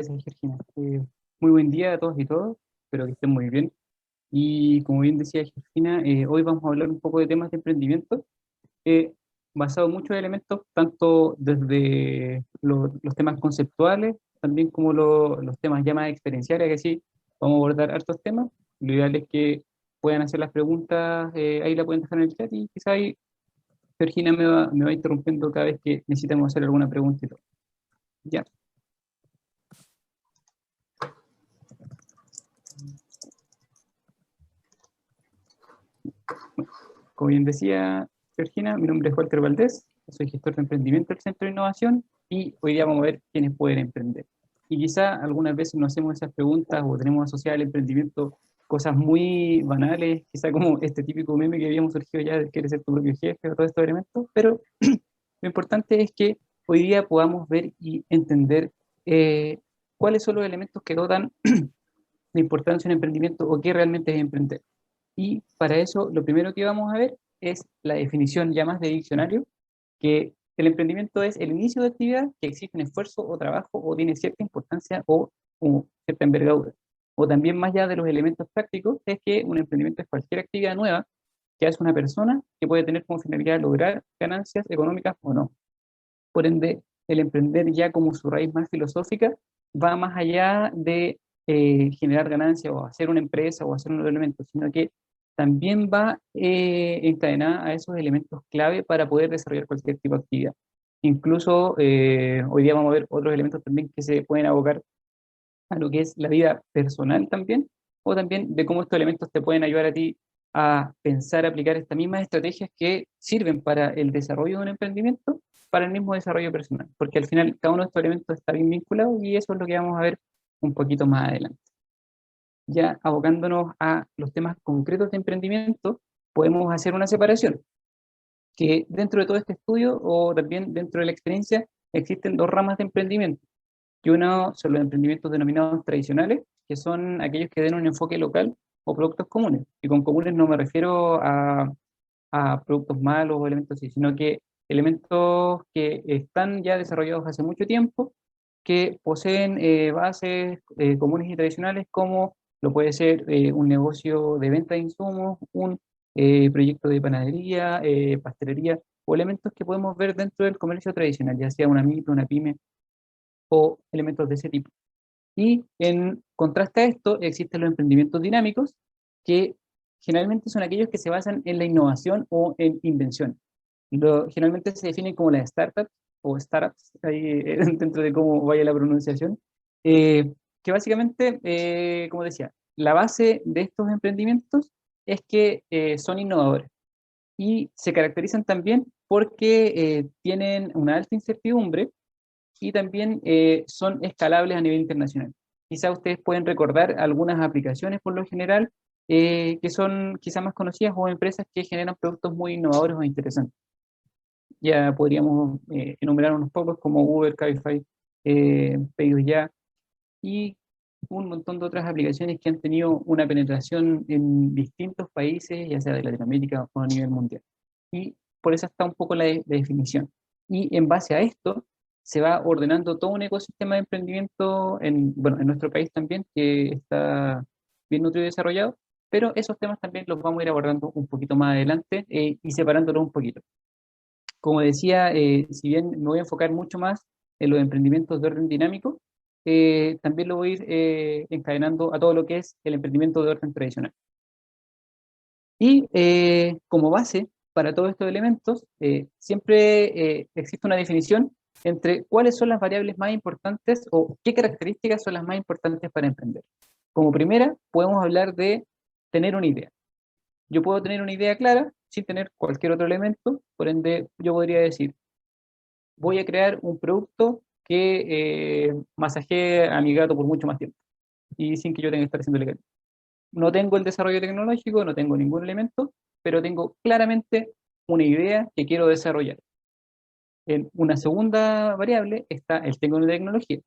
Gracias, Georgina. Muy buen día a todos y todas, espero que estén muy bien. Y como bien decía Georgina, hoy vamos a hablar un poco de temas de emprendimiento, basado en muchos elementos, tanto desde los temas conceptuales, también como los temas ya más experienciales, que sí, vamos a abordar hartos temas. Lo ideal es que puedan hacer las preguntas, ahí la pueden dejar en el chat y quizá ahí Georgina me va interrumpiendo cada vez que necesitemos hacer alguna pregunta y todo. Ya. Como bien decía Georgina, mi nombre es Walter Valdés, soy gestor de emprendimiento del Centro de Innovación y hoy día vamos a ver quiénes pueden emprender. Y quizá algunas veces nos hacemos esas preguntas o tenemos asociado al emprendimiento cosas muy banales, quizá como este típico meme que habíamos surgido ya de querer ser tu propio jefe o todos estos elementos, pero lo importante es que hoy día podamos ver y entender cuáles son los elementos que dotan de importancia en emprendimiento o qué realmente es emprender. Y para eso, lo primero que vamos a ver es la definición ya más de diccionario, que el emprendimiento es el inicio de actividad que exige un esfuerzo o trabajo o tiene cierta importancia o cierta envergadura. O también más allá de los elementos prácticos, es que un emprendimiento es cualquier actividad nueva que hace una persona que puede tener como finalidad lograr ganancias económicas o no. Por ende, el emprender ya como su raíz más filosófica va más allá de generar ganancias o hacer una empresa o hacer un elemento, sino que también va encadenada a esos elementos clave para poder desarrollar cualquier tipo de actividad. Incluso hoy día vamos a ver otros elementos también que se pueden abocar a lo que es la vida personal también, o también de cómo estos elementos te pueden ayudar a ti a pensar, aplicar estas mismas estrategias que sirven para el desarrollo de un emprendimiento, para el mismo desarrollo personal, porque al final cada uno de estos elementos está bien vinculado y eso es lo que vamos a ver un poquito más adelante. Ya abocándonos a los temas concretos de emprendimiento, podemos hacer una separación, que dentro de todo este estudio o también dentro de la experiencia existen dos ramas de emprendimiento y uno son los emprendimientos denominados tradicionales, que son aquellos que den un enfoque local o productos comunes. Y con comunes no me refiero a productos malos o elementos así, sino que elementos que están ya desarrollados hace mucho tiempo, que poseen bases comunes y tradicionales como lo puede ser un negocio de venta de insumos, un proyecto de panadería, pastelería, o elementos que podemos ver dentro del comercio tradicional, ya sea una micro, una pyme o elementos de ese tipo. Y en contraste a esto, existen los emprendimientos dinámicos, que generalmente son aquellos que se basan en la innovación o en invención. Generalmente se definen como las startups o startups, ahí, dentro de cómo vaya la pronunciación, que básicamente, como decía, la base de estos emprendimientos es que son innovadores y se caracterizan también porque tienen una alta incertidumbre y también son escalables a nivel internacional. Quizá ustedes pueden recordar algunas aplicaciones por lo general que son quizá más conocidas o empresas que generan productos muy innovadores o interesantes. Ya podríamos enumerar unos pocos como Uber, Cabify, Pedidos Ya y un montón de otras aplicaciones que han tenido una penetración en distintos países, ya sea de Latinoamérica o a nivel mundial. Y por eso está un poco la definición. Y en base a esto, se va ordenando todo un ecosistema de emprendimiento bueno, en nuestro país también, que está bien nutrido y desarrollado, pero esos temas también los vamos a ir abordando un poquito más adelante y separándolos un poquito. Como decía, si bien me voy a enfocar mucho más en los emprendimientos de orden dinámico, también lo voy a ir encadenando a todo lo que es el emprendimiento de orden tradicional. Y como base para todos estos elementos, siempre existe una definición entre cuáles son las variables más importantes o qué características son las más importantes para emprender. Como primera, podemos hablar de tener una idea. Yo puedo tener una idea clara sin tener cualquier otro elemento, por ende yo podría decir, voy a crear un producto que masajee a mi gato por mucho más tiempo y sin que yo tenga que estar haciendo legal. No tengo el desarrollo tecnológico, no tengo ningún elemento, pero tengo claramente una idea que quiero desarrollar. En una segunda variable está el tengo una tecnología.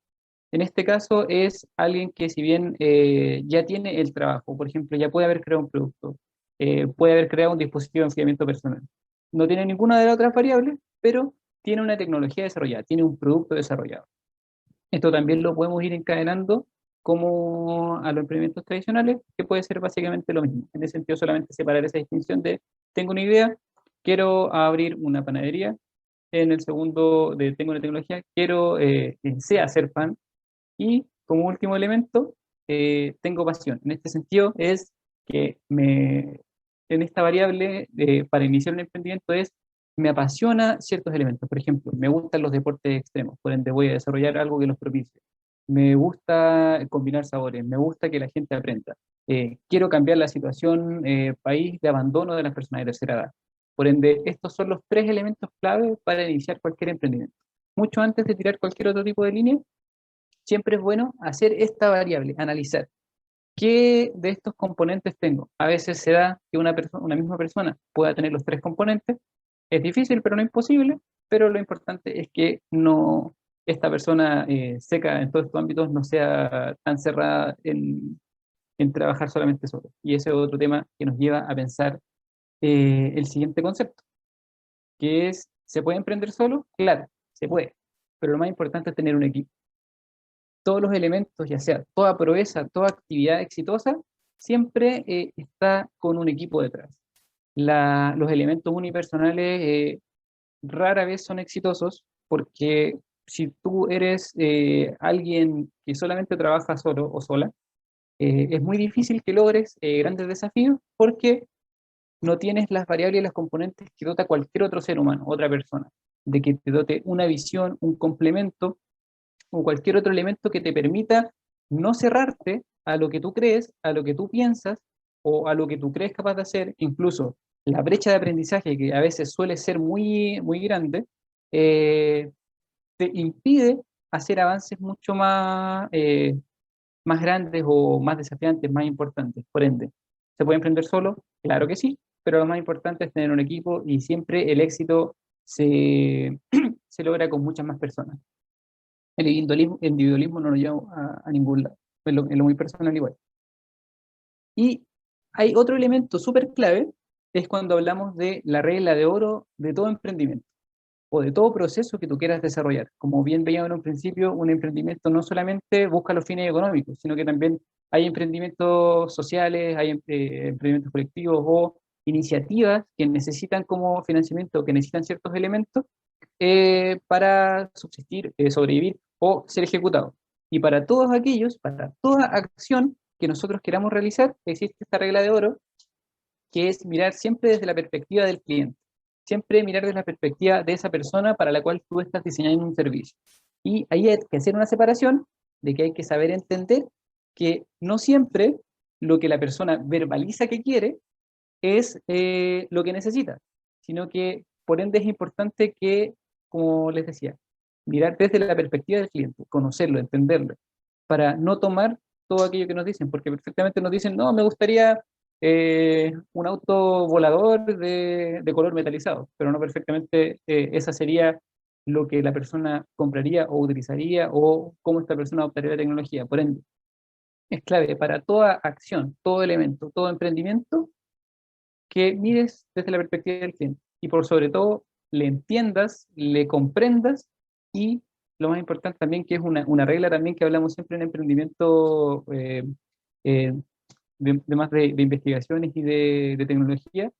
En este caso es alguien que si bien ya tiene el trabajo, por ejemplo, ya puede haber creado un producto, puede haber creado un dispositivo de enfriamiento personal. No tiene ninguna de las otras variables, pero tiene una tecnología desarrollada, tiene un producto desarrollado. Esto también lo podemos ir encadenando como a los emprendimientos tradicionales, que puede ser básicamente lo mismo. En ese sentido, solamente separar esa distinción de, tengo una idea, quiero abrir una panadería. En el segundo, de tengo una tecnología, quiero, sé hacer pan. Y como último elemento, tengo pasión. En este sentido, es que en esta variable, para iniciar un emprendimiento, me apasiona ciertos elementos. Por ejemplo, me gustan los deportes extremos, por ende voy a desarrollar algo que los propicie. Me gusta combinar sabores, me gusta que la gente aprenda. Quiero cambiar la situación país de abandono de las personas de tercera edad. Por ende, estos son los tres elementos clave para iniciar cualquier emprendimiento. Mucho antes de tirar cualquier otro tipo de línea, siempre es bueno hacer esta variable, analizar qué de estos componentes tengo. A veces se da que una misma persona pueda tener los tres componentes. Es difícil, pero no imposible. Pero lo importante es que no esta persona seca en todos estos ámbitos no sea tan cerrada en trabajar solamente solo. Y ese es otro tema que nos lleva a pensar el siguiente concepto, que es, ¿se puede emprender solo? Claro, se puede. Pero lo más importante es tener un equipo. Todos los elementos, ya sea toda proeza, toda actividad exitosa, siempre está con un equipo detrás. Los elementos unipersonales rara vez son exitosos porque si tú eres alguien que solamente trabaja solo o sola, es muy difícil que logres grandes desafíos porque no tienes las variables y las componentes que dota cualquier otro ser humano, otra persona, de que te dote una visión, un complemento o cualquier otro elemento que te permita no cerrarte a lo que tú crees, a lo que tú piensas o a lo que tú crees capaz de hacer. Incluso la brecha de aprendizaje, que a veces suele ser muy, muy grande, eh, te impide hacer avances mucho más grandes o más desafiantes, más importantes. Por ende, ¿se puede emprender solo? Claro que sí, pero lo más importante es tener un equipo y siempre el éxito se logra con muchas más personas. El individualismo no nos lleva a ningún lado, en lo muy personal igual. Y hay otro elemento súper clave, es cuando hablamos de la regla de oro de todo emprendimiento o de todo proceso que tú quieras desarrollar. Como bien veíamos en un principio, un emprendimiento no solamente busca los fines económicos, sino que también hay emprendimientos sociales, hay emprendimientos colectivos o iniciativas que necesitan como financiamiento, que necesitan ciertos elementos para subsistir, sobrevivir o ser ejecutado. Y para todos aquellos, para toda acción que nosotros queramos realizar, existe esta regla de oro, que es mirar siempre desde la perspectiva del cliente. Siempre mirar desde la perspectiva de esa persona para la cual tú estás diseñando un servicio. Y ahí hay que hacer una separación de que hay que saber entender que no siempre lo que la persona verbaliza que quiere es lo que necesita, sino que por ende es importante que, como les decía, mirar desde la perspectiva del cliente, conocerlo, entenderlo, para no tomar todo aquello que nos dicen, porque perfectamente nos dicen, no, me gustaría un auto volador de color metalizado, pero no perfectamente esa sería lo que la persona compraría o utilizaría o cómo esta persona optaría la tecnología. Por ende, es clave para toda acción, todo elemento, todo emprendimiento, que mires desde la perspectiva del cliente y por sobre todo le entiendas, le comprendas y lo más importante también, que es una regla también que hablamos siempre en emprendimiento eh, de investigaciones y de tecnología,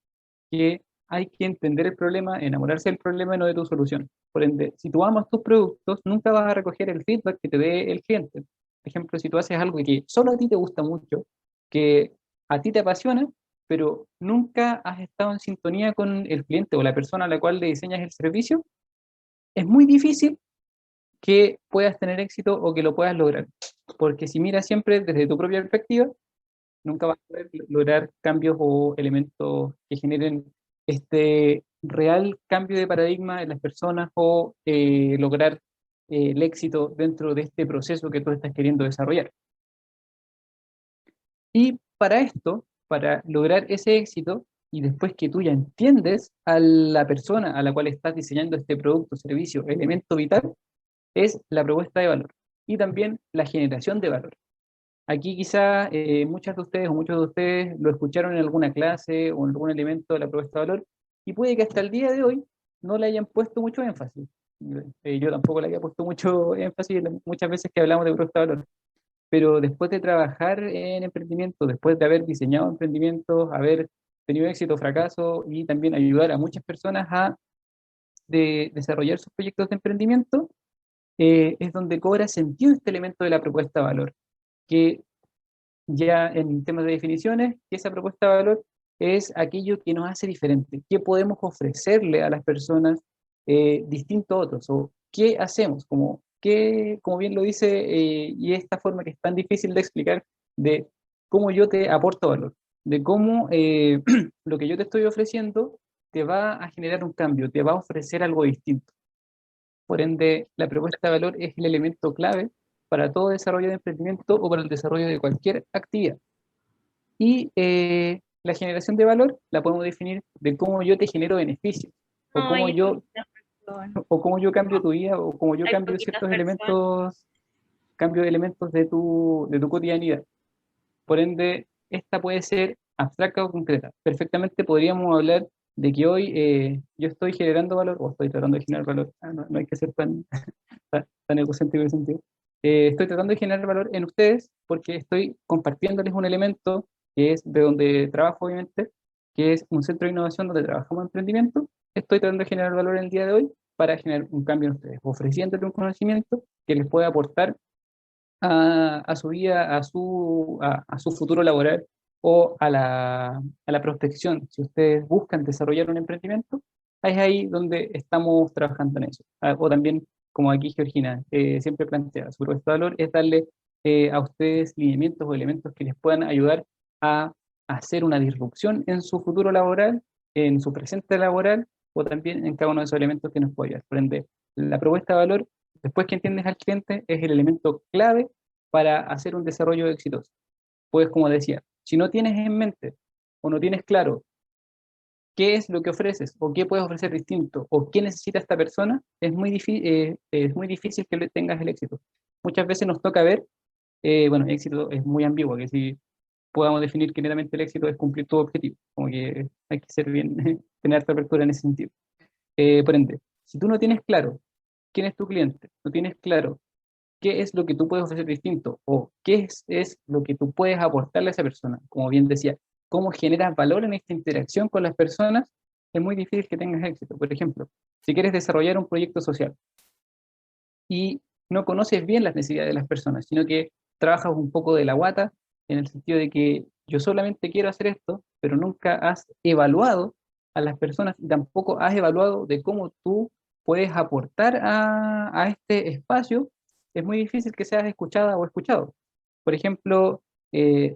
que hay que entender el problema, enamorarse del problema y no de tu solución. Por ende, si tú amas tus productos, nunca vas a recoger el feedback que te dé el cliente. Por ejemplo, si tú haces algo que solo a ti te gusta mucho, que a ti te apasiona, pero nunca has estado en sintonía con el cliente o la persona a la cual le diseñas el servicio, es muy difícil que puedas tener éxito o que lo puedas lograr. Porque si miras siempre desde tu propia perspectiva, nunca vas a poder lograr cambios o elementos que generen este real cambio de paradigma en las personas o lograr el éxito dentro de este proceso que tú estás queriendo desarrollar. Y para esto, para lograr ese éxito, y después que tú ya entiendes a la persona a la cual estás diseñando este producto, servicio, elemento vital, es la propuesta de valor y también la generación de valor. Aquí quizá muchas de ustedes o muchos de ustedes lo escucharon en alguna clase o en algún elemento de la propuesta de valor y puede que hasta el día de hoy no le hayan puesto mucho énfasis. Yo tampoco le había puesto mucho énfasis muchas veces que hablamos de propuesta de valor, pero después de trabajar en emprendimiento, después de haber diseñado emprendimientos, haber tenido éxito o fracaso y también ayudar a muchas personas a desarrollar sus proyectos de emprendimiento, es donde cobra sentido este elemento de la propuesta de valor, que ya en temas de definiciones, que esa propuesta de valor es aquello que nos hace diferente, qué podemos ofrecerle a las personas distinto a otros, o qué hacemos, como bien lo dice, y esta forma que es tan difícil de explicar, de cómo yo te aporto valor, de cómo lo que yo te estoy ofreciendo te va a generar un cambio, te va a ofrecer algo distinto. Por ende, la propuesta de valor es el elemento clave para todo desarrollo de emprendimiento o para el desarrollo de cualquier actividad. Y la generación de valor la podemos definir de cómo yo te genero beneficios, o cómo Ay, hay yo, poquitas personas. o cómo yo cambio tu vida, o cómo yo Hay cambio poquitas ciertos personas. elementos, cambio de elementos de tu cotidianidad. Por ende, esta puede ser abstracta o concreta. Perfectamente podríamos hablar de que hoy yo estoy generando valor, o estoy tratando de generar valor. No, no hay que ser tan egocéntrico en ese sentido. Estoy tratando de generar valor en ustedes porque estoy compartiéndoles un elemento que es de donde trabajo, obviamente, que es un centro de innovación donde trabajamos en emprendimiento. Estoy tratando de generar valor en el día de hoy para generar un cambio en ustedes, ofreciéndoles un conocimiento que les pueda aportar a su vida, a su futuro laboral o a la prospección. Si ustedes buscan desarrollar un emprendimiento, es ahí donde estamos trabajando en eso. O también, como aquí Georgina siempre plantea, su propuesta de valor es darle a ustedes lineamientos o elementos que les puedan ayudar a hacer una disrupción en su futuro laboral, en su presente laboral, o también en cada uno de esos elementos que nos puede ayudar. Por ende, la propuesta de valor, después que entiendes al cliente, es el elemento clave para hacer un desarrollo exitoso. Pues como decía, si no tienes en mente o no tienes claro qué es lo que ofreces o qué puedes ofrecer distinto o qué necesita esta persona, es muy difícil que tengas el éxito. Muchas veces nos toca ver, bueno, éxito es muy ambiguo, que si podamos definir que netamente el éxito es cumplir tu objetivo, como que hay que ser bien, tener harta apertura en ese sentido. Por ende, si tú no tienes claro quién es tu cliente, no tienes claro qué es lo que tú puedes ofrecer distinto o qué es lo que tú puedes aportarle a esa persona. Como bien decía, cómo generas valor en esta interacción con las personas, es muy difícil que tengas éxito. Por ejemplo, si quieres desarrollar un proyecto social y no conoces bien las necesidades de las personas, sino que trabajas un poco de la guata, en el sentido de que yo solamente quiero hacer esto, pero nunca has evaluado a las personas y tampoco has evaluado de cómo tú puedes aportar a este espacio, es muy difícil que seas escuchada o escuchado. Por ejemplo,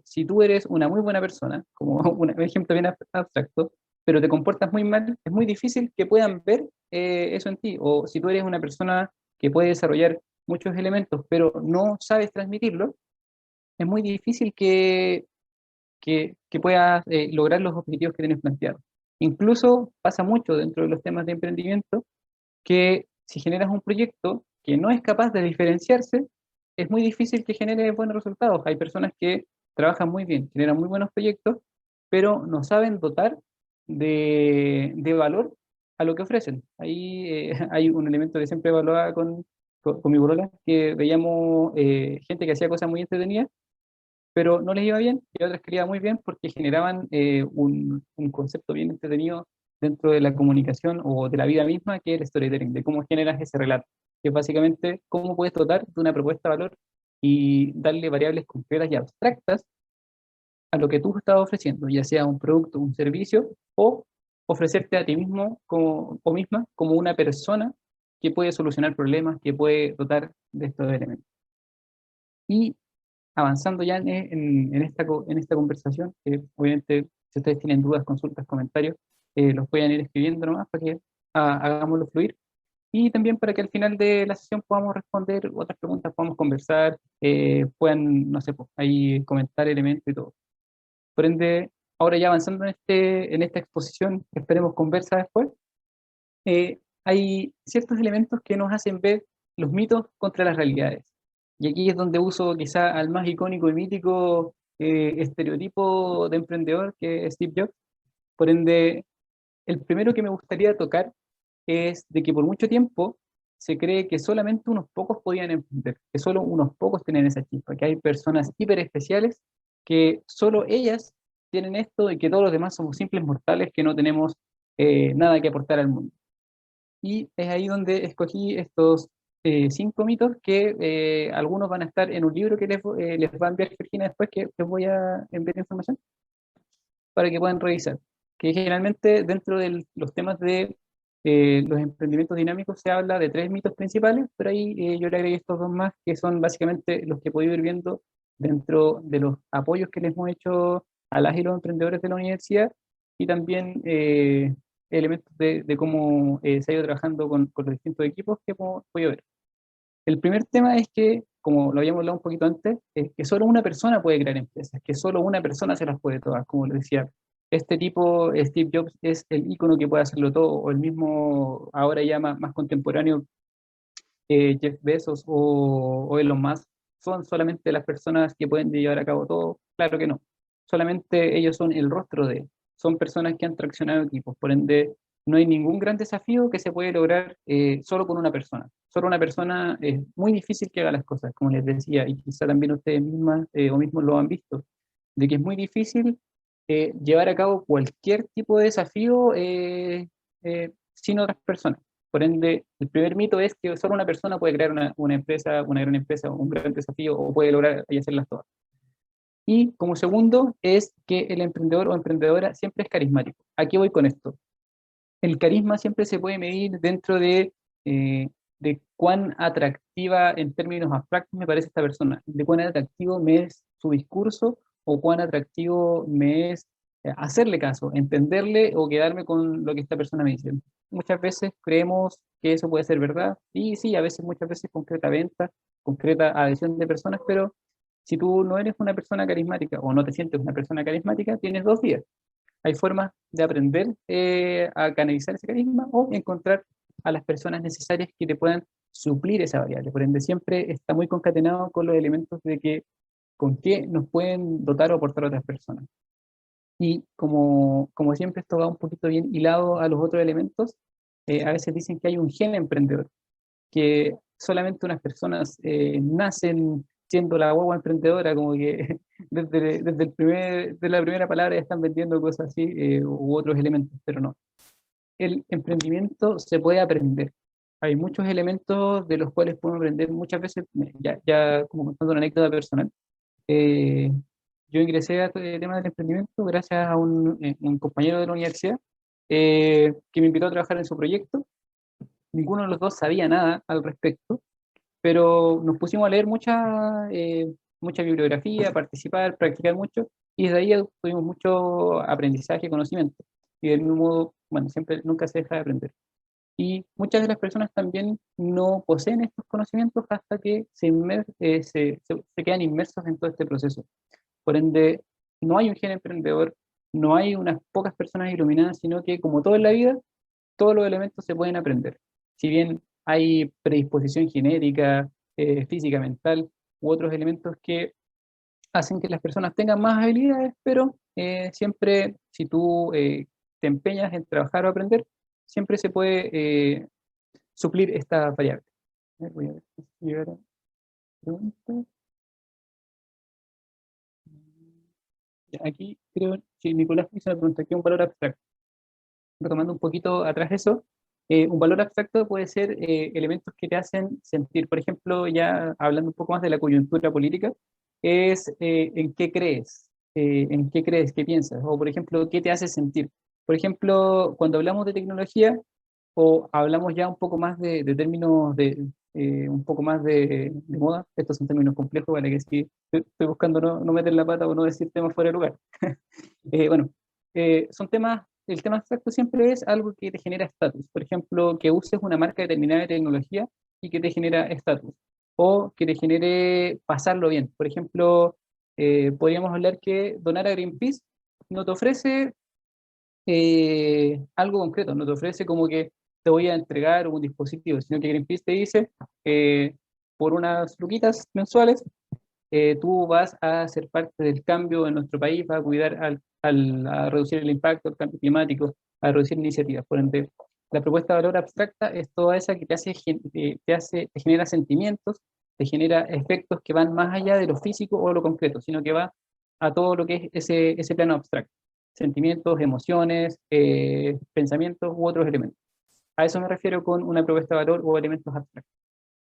si tú eres una muy buena persona, como un ejemplo bien abstracto, pero te comportas muy mal, es muy difícil que puedan ver eso en ti. O si tú eres una persona que puede desarrollar muchos elementos, pero no sabes transmitirlo, es muy difícil que puedas lograr los objetivos que tienes planteados. Incluso pasa mucho dentro de los temas de emprendimiento que si generas un proyecto que no es capaz de diferenciarse, es muy difícil que genere buenos resultados. Hay personas que trabajan muy bien, generan muy buenos proyectos, pero no saben dotar de valor a lo que ofrecen. Ahí hay un elemento que siempre evaluaba con mi polola, que veíamos gente que hacía cosas muy entretenidas, pero no les iba bien, y otras que les iba muy bien porque generaban un concepto bien entretenido dentro de la comunicación o de la vida misma, que es el storytelling, de cómo generas ese relato, que es básicamente cómo puedes dotar de una propuesta de valor y darle variables concretas y abstractas a lo que tú estás ofreciendo, ya sea un producto, un servicio, o ofrecerte a ti mismo como, o misma como una persona que puede solucionar problemas, que puede dotar de estos elementos. Y avanzando ya en esta conversación, que obviamente si ustedes tienen dudas, consultas, comentarios, los pueden ir escribiendo nomás para que hagámoslo fluir. Y también para que al final de la sesión podamos responder otras preguntas, podamos conversar, puedan, no sé, pues, ahí comentar elementos y todo. Por ende, ahora ya avanzando en esta exposición, que esperemos conversa después, hay ciertos elementos que nos hacen ver los mitos contra las realidades. Y aquí es donde uso quizá al más icónico y mítico estereotipo de emprendedor que es Steve Jobs. Por ende, el primero que me gustaría tocar es de que por mucho tiempo se cree que solamente unos pocos podían emprender, que solo unos pocos tienen esa chispa, que hay personas hiper especiales que solo ellas tienen esto y que todos los demás somos simples mortales que no tenemos nada que aportar al mundo. Y es ahí donde escogí estos 5 mitos que algunos van a estar en un libro que les va a enviar Georgina después, que les voy a enviar información para que puedan revisar. Que generalmente dentro de los temas de los emprendimientos dinámicos se habla de 3 mitos principales, pero ahí yo le agregué estos 2 más, que son básicamente los que he podido ir viendo dentro de los apoyos que les hemos hecho a las y los emprendedores de la universidad, y también elementos de cómo se ha ido trabajando con los distintos equipos que hemos podido ver. El primer tema es que, como lo habíamos hablado un poquito antes, es que solo una persona puede crear empresas, que solo una persona se las puede todas, como lo decía. Este tipo, Steve Jobs, es el ícono que puede hacerlo todo, o el mismo, ahora ya más contemporáneo, Jeff Bezos o Elon Musk, son solamente las personas que pueden llevar a cabo todo. Claro que no. Solamente ellos son el rostro de, son personas que han traccionado equipos. Por ende, no hay ningún gran desafío que se puede lograr solo con una persona. Solo una persona es muy difícil que haga las cosas, como les decía, y quizá también ustedes mismas o mismos lo han visto, de que es muy difícil llevar a cabo cualquier tipo de desafío sin otras personas. Por ende, el primer mito es que solo una persona puede crear una empresa, una gran empresa, un gran desafío, o puede lograr y hacerlas todas. Y como segundo es que el emprendedor o emprendedora siempre es carismático. ¿A qué voy con esto? El carisma siempre se puede medir dentro de cuán atractiva en términos abstractos me parece esta persona, de cuán atractivo me es su discurso o cuán atractivo me es hacerle caso, entenderle o quedarme con lo que esta persona me dice. Muchas veces creemos que eso puede ser verdad, y sí, a veces, muchas veces concreta venta, concreta adhesión de personas, pero si tú no eres una persona carismática o no te sientes una persona carismática, tienes 2 vías. Hay formas de aprender a canalizar ese carisma o encontrar a las personas necesarias que te puedan suplir esa variable. Por ende, siempre está muy concatenado con los elementos de que con qué nos pueden dotar o aportar otras personas. Y como siempre esto va un poquito bien hilado a los otros elementos, a veces dicen que hay un gen emprendedor, que solamente unas personas nacen siendo la guagua emprendedora, como que desde la primera palabra ya están vendiendo cosas así, u otros elementos, pero no. El emprendimiento se puede aprender. Hay muchos elementos de los cuales podemos aprender muchas veces, ya como contando una anécdota personal. eh, yo ingresé a este tema del emprendimiento gracias a un compañero de la universidad que me invitó a trabajar en su proyecto. Ninguno de los dos sabía nada al respecto, pero nos pusimos a leer mucha bibliografía, participar, practicar mucho, y desde ahí tuvimos mucho aprendizaje, conocimiento. Y del mismo modo, bueno, siempre, nunca se deja de aprender. Y muchas de las personas también no poseen estos conocimientos hasta que se quedan inmersos en todo este proceso. Por ende, no hay un gen emprendedor, no hay unas pocas personas iluminadas, sino que como todo en la vida, todos los elementos se pueden aprender. Si bien hay predisposición genética, física, mental, u otros elementos que hacen que las personas tengan más habilidades, pero siempre si tú te empeñas en trabajar o aprender, siempre se puede suplir esta variable. Voy a ver si llegaron preguntas. Aquí creo que Nicolás hizo una pregunta, ¿qué es un valor abstracto? Retomando un poquito atrás eso, un valor abstracto puede ser elementos que te hacen sentir, por ejemplo, ya hablando un poco más de la coyuntura política, es en qué crees, qué piensas, o por ejemplo, qué te hace sentir. Por ejemplo, cuando hablamos de tecnología, o hablamos ya un poco más de términos un poco más de moda, estos son términos complejos para que si estoy buscando no meter la pata o no decir temas fuera de lugar. Bueno, son temas, el tema abstracto siempre es algo que te genera estatus. Por ejemplo, que uses una marca determinada de tecnología y que te genera estatus. O que te genere pasarlo bien. Por ejemplo, podríamos hablar que donar a Greenpeace no te ofrece algo concreto, no te ofrece como que te voy a entregar un dispositivo, sino que Greenpeace te dice, por unas luquitas mensuales, tú vas a ser parte del cambio en nuestro país, vas a cuidar a reducir el impacto del cambio climático, a reducir iniciativas. Por ende, La propuesta de valor abstracta es toda esa que te genera sentimientos, te genera efectos que van más allá de lo físico o lo concreto, sino que va a todo lo que es ese plano abstracto. Sentimientos, emociones, pensamientos u otros elementos. A eso me refiero con una propuesta de valor o elementos abstractos.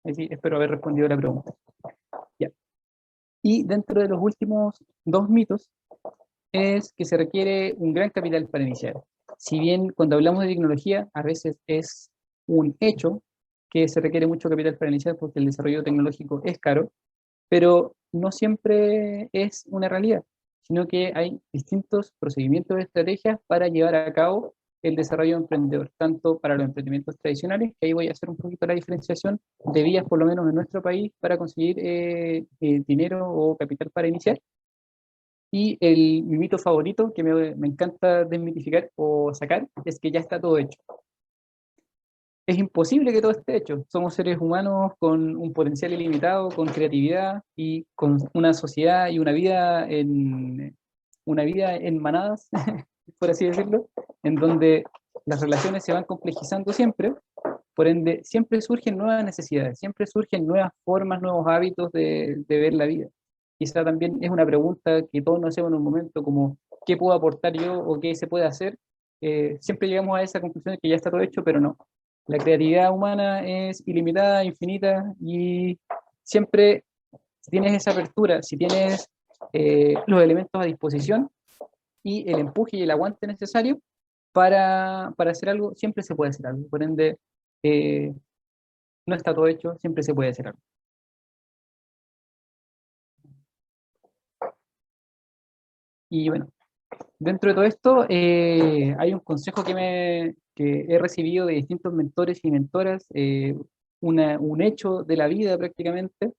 Así, espero haber respondido la pregunta. Ya. Y dentro de los últimos dos mitos es que se requiere un gran capital para iniciar. Si bien cuando hablamos de tecnología, a veces es un hecho que se requiere mucho capital para iniciar porque el desarrollo tecnológico es caro, pero no siempre es una realidad, sino que hay distintos procedimientos de estrategias para llevar a cabo el desarrollo emprendedor, tanto para los emprendimientos tradicionales, que ahí voy a hacer un poquito la diferenciación de vías, por lo menos en nuestro país, para conseguir dinero o capital para iniciar, y mi mito favorito, que me encanta desmitificar o sacar, es que ya está todo hecho. Es imposible que todo esté hecho. Somos seres humanos con un potencial ilimitado, con creatividad y con una sociedad y una vida en manadas, por así decirlo, en donde las relaciones se van complejizando siempre, por ende siempre surgen nuevas necesidades, siempre surgen nuevas formas, nuevos hábitos de ver la vida. Quizá también es una pregunta que todos nos hacemos en un momento como ¿qué puedo aportar yo o qué se puede hacer? Siempre llegamos a esa conclusión de que ya está todo hecho, pero no. La creatividad humana es ilimitada, infinita, y siempre, si tienes esa apertura, si tienes los elementos a disposición y el empuje y el aguante necesario para hacer algo, siempre se puede hacer algo. Por ende, eh, no está todo hecho, siempre se puede hacer algo. Y bueno, dentro de todo esto, hay un consejo que he recibido de distintos mentores y mentoras, un hecho de la vida prácticamente,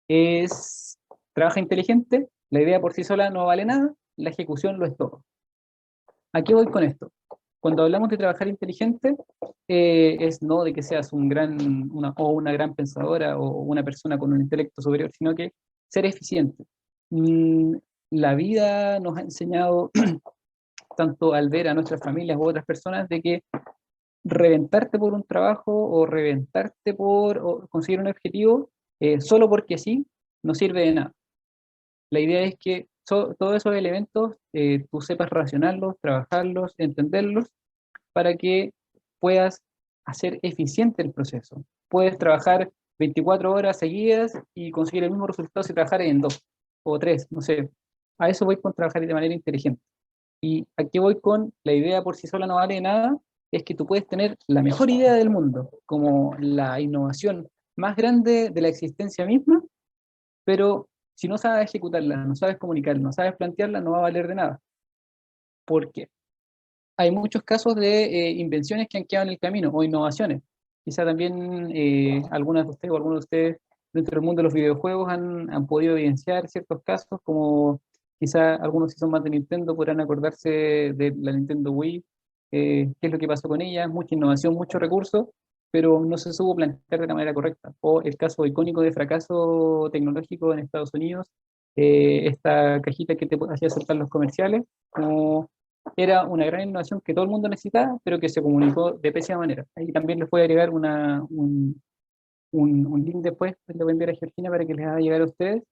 es trabaja inteligente, la idea por sí sola no vale nada, la ejecución lo es todo. ¿A qué voy con esto? Cuando hablamos de trabajar inteligente, es no de que seas una gran pensadora o una persona con un intelecto superior, sino que ser eficiente. Mm, la vida nos ha enseñado, tanto al ver a nuestras familias u otras personas, de que reventarte por un trabajo o reventarte por o conseguir un objetivo solo porque sí, no sirve de nada. La idea es que todos esos elementos tú sepas relacionarlos, trabajarlos, entenderlos, para que puedas hacer eficiente el proceso. Puedes trabajar 24 horas seguidas y conseguir el mismo resultado si trabajar en 2 o 3, no sé. A eso voy con trabajar de manera inteligente. Y aquí voy con la idea por sí sola no vale nada, es que tú puedes tener la mejor idea del mundo, como la innovación más grande de la existencia misma, pero si no sabes ejecutarla, no sabes comunicarla, no sabes plantearla, no va a valer de nada. ¿Por qué? Hay muchos casos de invenciones que han quedado en el camino o innovaciones. Quizá también algunas de ustedes o algunos de ustedes dentro del mundo de los videojuegos han podido evidenciar ciertos casos, como quizá algunos si son más de Nintendo podrán acordarse de la Nintendo Wii, qué es lo que pasó con ella, mucha innovación, muchos recursos, pero no se supo plantear de la manera correcta. O el caso icónico de fracaso tecnológico en Estados Unidos, esta cajita que te hacía saltar los comerciales, como era una gran innovación que todo el mundo necesitaba, pero que se comunicó de pésima manera. Ahí también les voy a agregar un link después, le voy a enviar a Georgina para que les haga llegar a ustedes,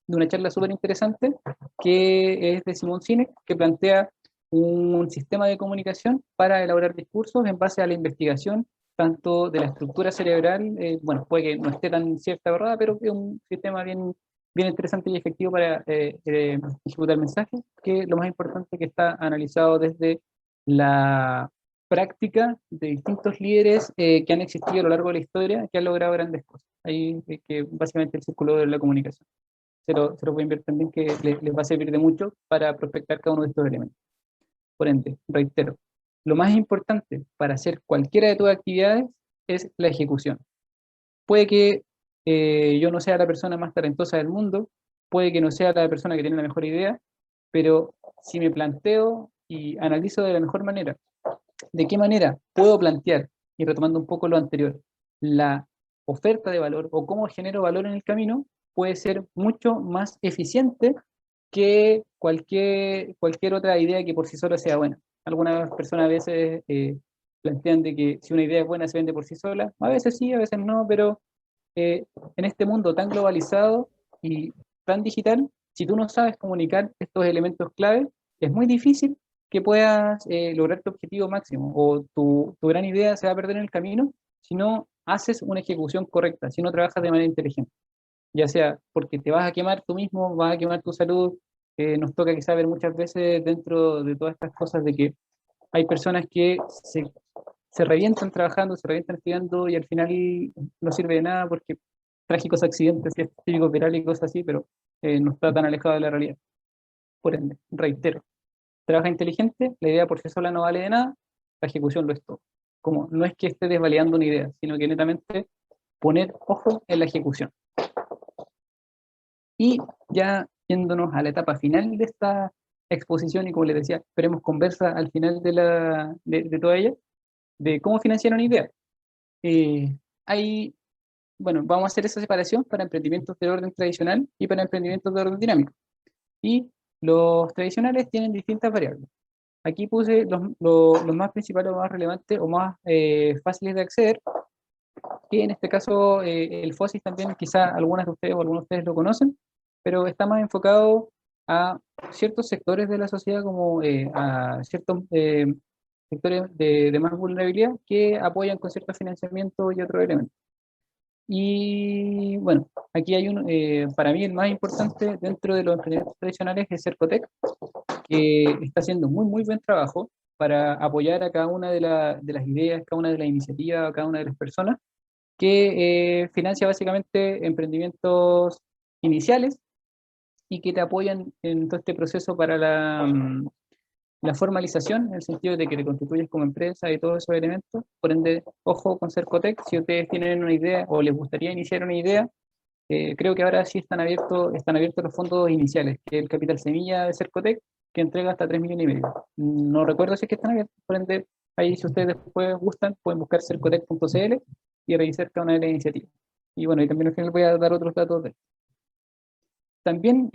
de una charla súper interesante que es de Simón Sinek, que plantea un sistema de comunicación para elaborar discursos en base a la investigación tanto de la estructura cerebral, bueno, puede que no esté tan cierta verdad, pero es un sistema bien interesante y efectivo para ejecutar mensajes, que lo más importante es que está analizado desde la práctica de distintos líderes que han existido a lo largo de la historia, que han logrado grandes cosas. Ahí que básicamente el círculo de la comunicación. Se lo voy a enviar también, que les va a servir de mucho para prospectar cada uno de estos elementos. Por ende, reitero, lo más importante para hacer cualquiera de tus actividades es la ejecución. Puede que yo no sea la persona más talentosa del mundo, puede que no sea la persona que tiene la mejor idea, pero si me planteo y analizo de la mejor manera, de qué manera puedo plantear, y retomando un poco lo anterior, la oferta de valor o cómo genero valor en el camino, puede ser mucho más eficiente que cualquier otra idea que por sí sola sea buena. Algunas personas a veces plantean de que si una idea es buena se vende por sí sola. A veces sí, a veces no, pero en este mundo tan globalizado y tan digital, si tú no sabes comunicar estos elementos clave, es muy difícil que puedas lograr tu objetivo máximo o tu gran idea se va a perder en el camino si no haces una ejecución correcta, si no trabajas de manera inteligente. Ya sea porque te vas a quemar tú mismo, vas a quemar tu salud. Nos toca quizá ver muchas veces dentro de todas estas cosas de que hay personas que se revientan trabajando, se revientan estudiando y al final no sirve de nada porque trágicos accidentes, y típicos virales y cosas así, pero no está tan alejado de la realidad. Por ende, reitero, trabaja inteligente, la idea por sí sola no vale de nada, la ejecución lo es todo. Como no es que esté desvalidando una idea, sino que netamente poner ojo en la ejecución. Y ya yéndonos a la etapa final de esta exposición, y como les decía, esperemos conversa al final de toda ella, de cómo financiar una idea. Eh, hay, bueno, vamos a hacer esa separación para emprendimientos de orden tradicional y para emprendimientos de orden dinámico. Y los tradicionales tienen distintas variables. Aquí puse los más principales o más relevantes o más fáciles de acceder, que en este caso el FOSIS también, quizá algunas de ustedes o algunos de ustedes lo conocen, pero está más enfocado a ciertos sectores de la sociedad, como a ciertos sectores de más vulnerabilidad que apoyan con cierto financiamiento y otros elementos. Y bueno, aquí hay para mí el más importante dentro de los emprendimientos tradicionales es Cercotec, que está haciendo muy, muy buen trabajo para apoyar a cada una de las ideas, cada una de las iniciativas, a cada una de las personas, que financia básicamente emprendimientos iniciales y que te apoyan en todo este proceso para la formalización, en el sentido de que te constituyes como empresa y todos esos elementos. Por ende, ojo con Cercotec, si ustedes tienen una idea o les gustaría iniciar una idea, creo que ahora sí están abiertos los fondos iniciales, que es el capital semilla de Cercotec, que entrega hasta 3 millones y medio. No recuerdo si es que están abiertos, por ende, ahí si ustedes después gustan, pueden buscar cercotec.cl y revisar cada una de las iniciativas. Y bueno, y también al final voy a dar otros datos de. También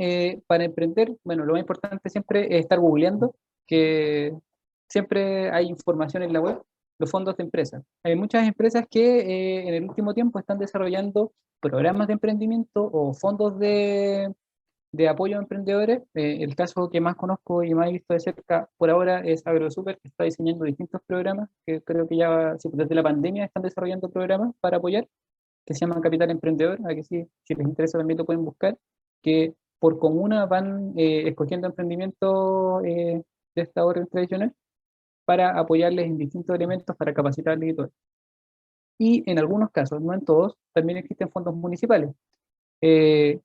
para emprender, bueno, lo más importante siempre es estar googleando, que siempre hay información en la web, los fondos de empresas. Hay muchas empresas que en el último tiempo están desarrollando programas de emprendimiento o fondos de apoyo a emprendedores. El caso que más conozco y más he visto de cerca por ahora es AgroSuper, que está diseñando distintos programas, que creo que ya sí, desde la pandemia están desarrollando programas para apoyar, que se llaman Capital Emprendedor, aquí sí, si les interesa también lo pueden buscar, que por comuna van escogiendo emprendimientos de esta orden tradicional para apoyarles en distintos elementos, para capacitarles y todo. Y en algunos casos, no en todos, también existen fondos municipales.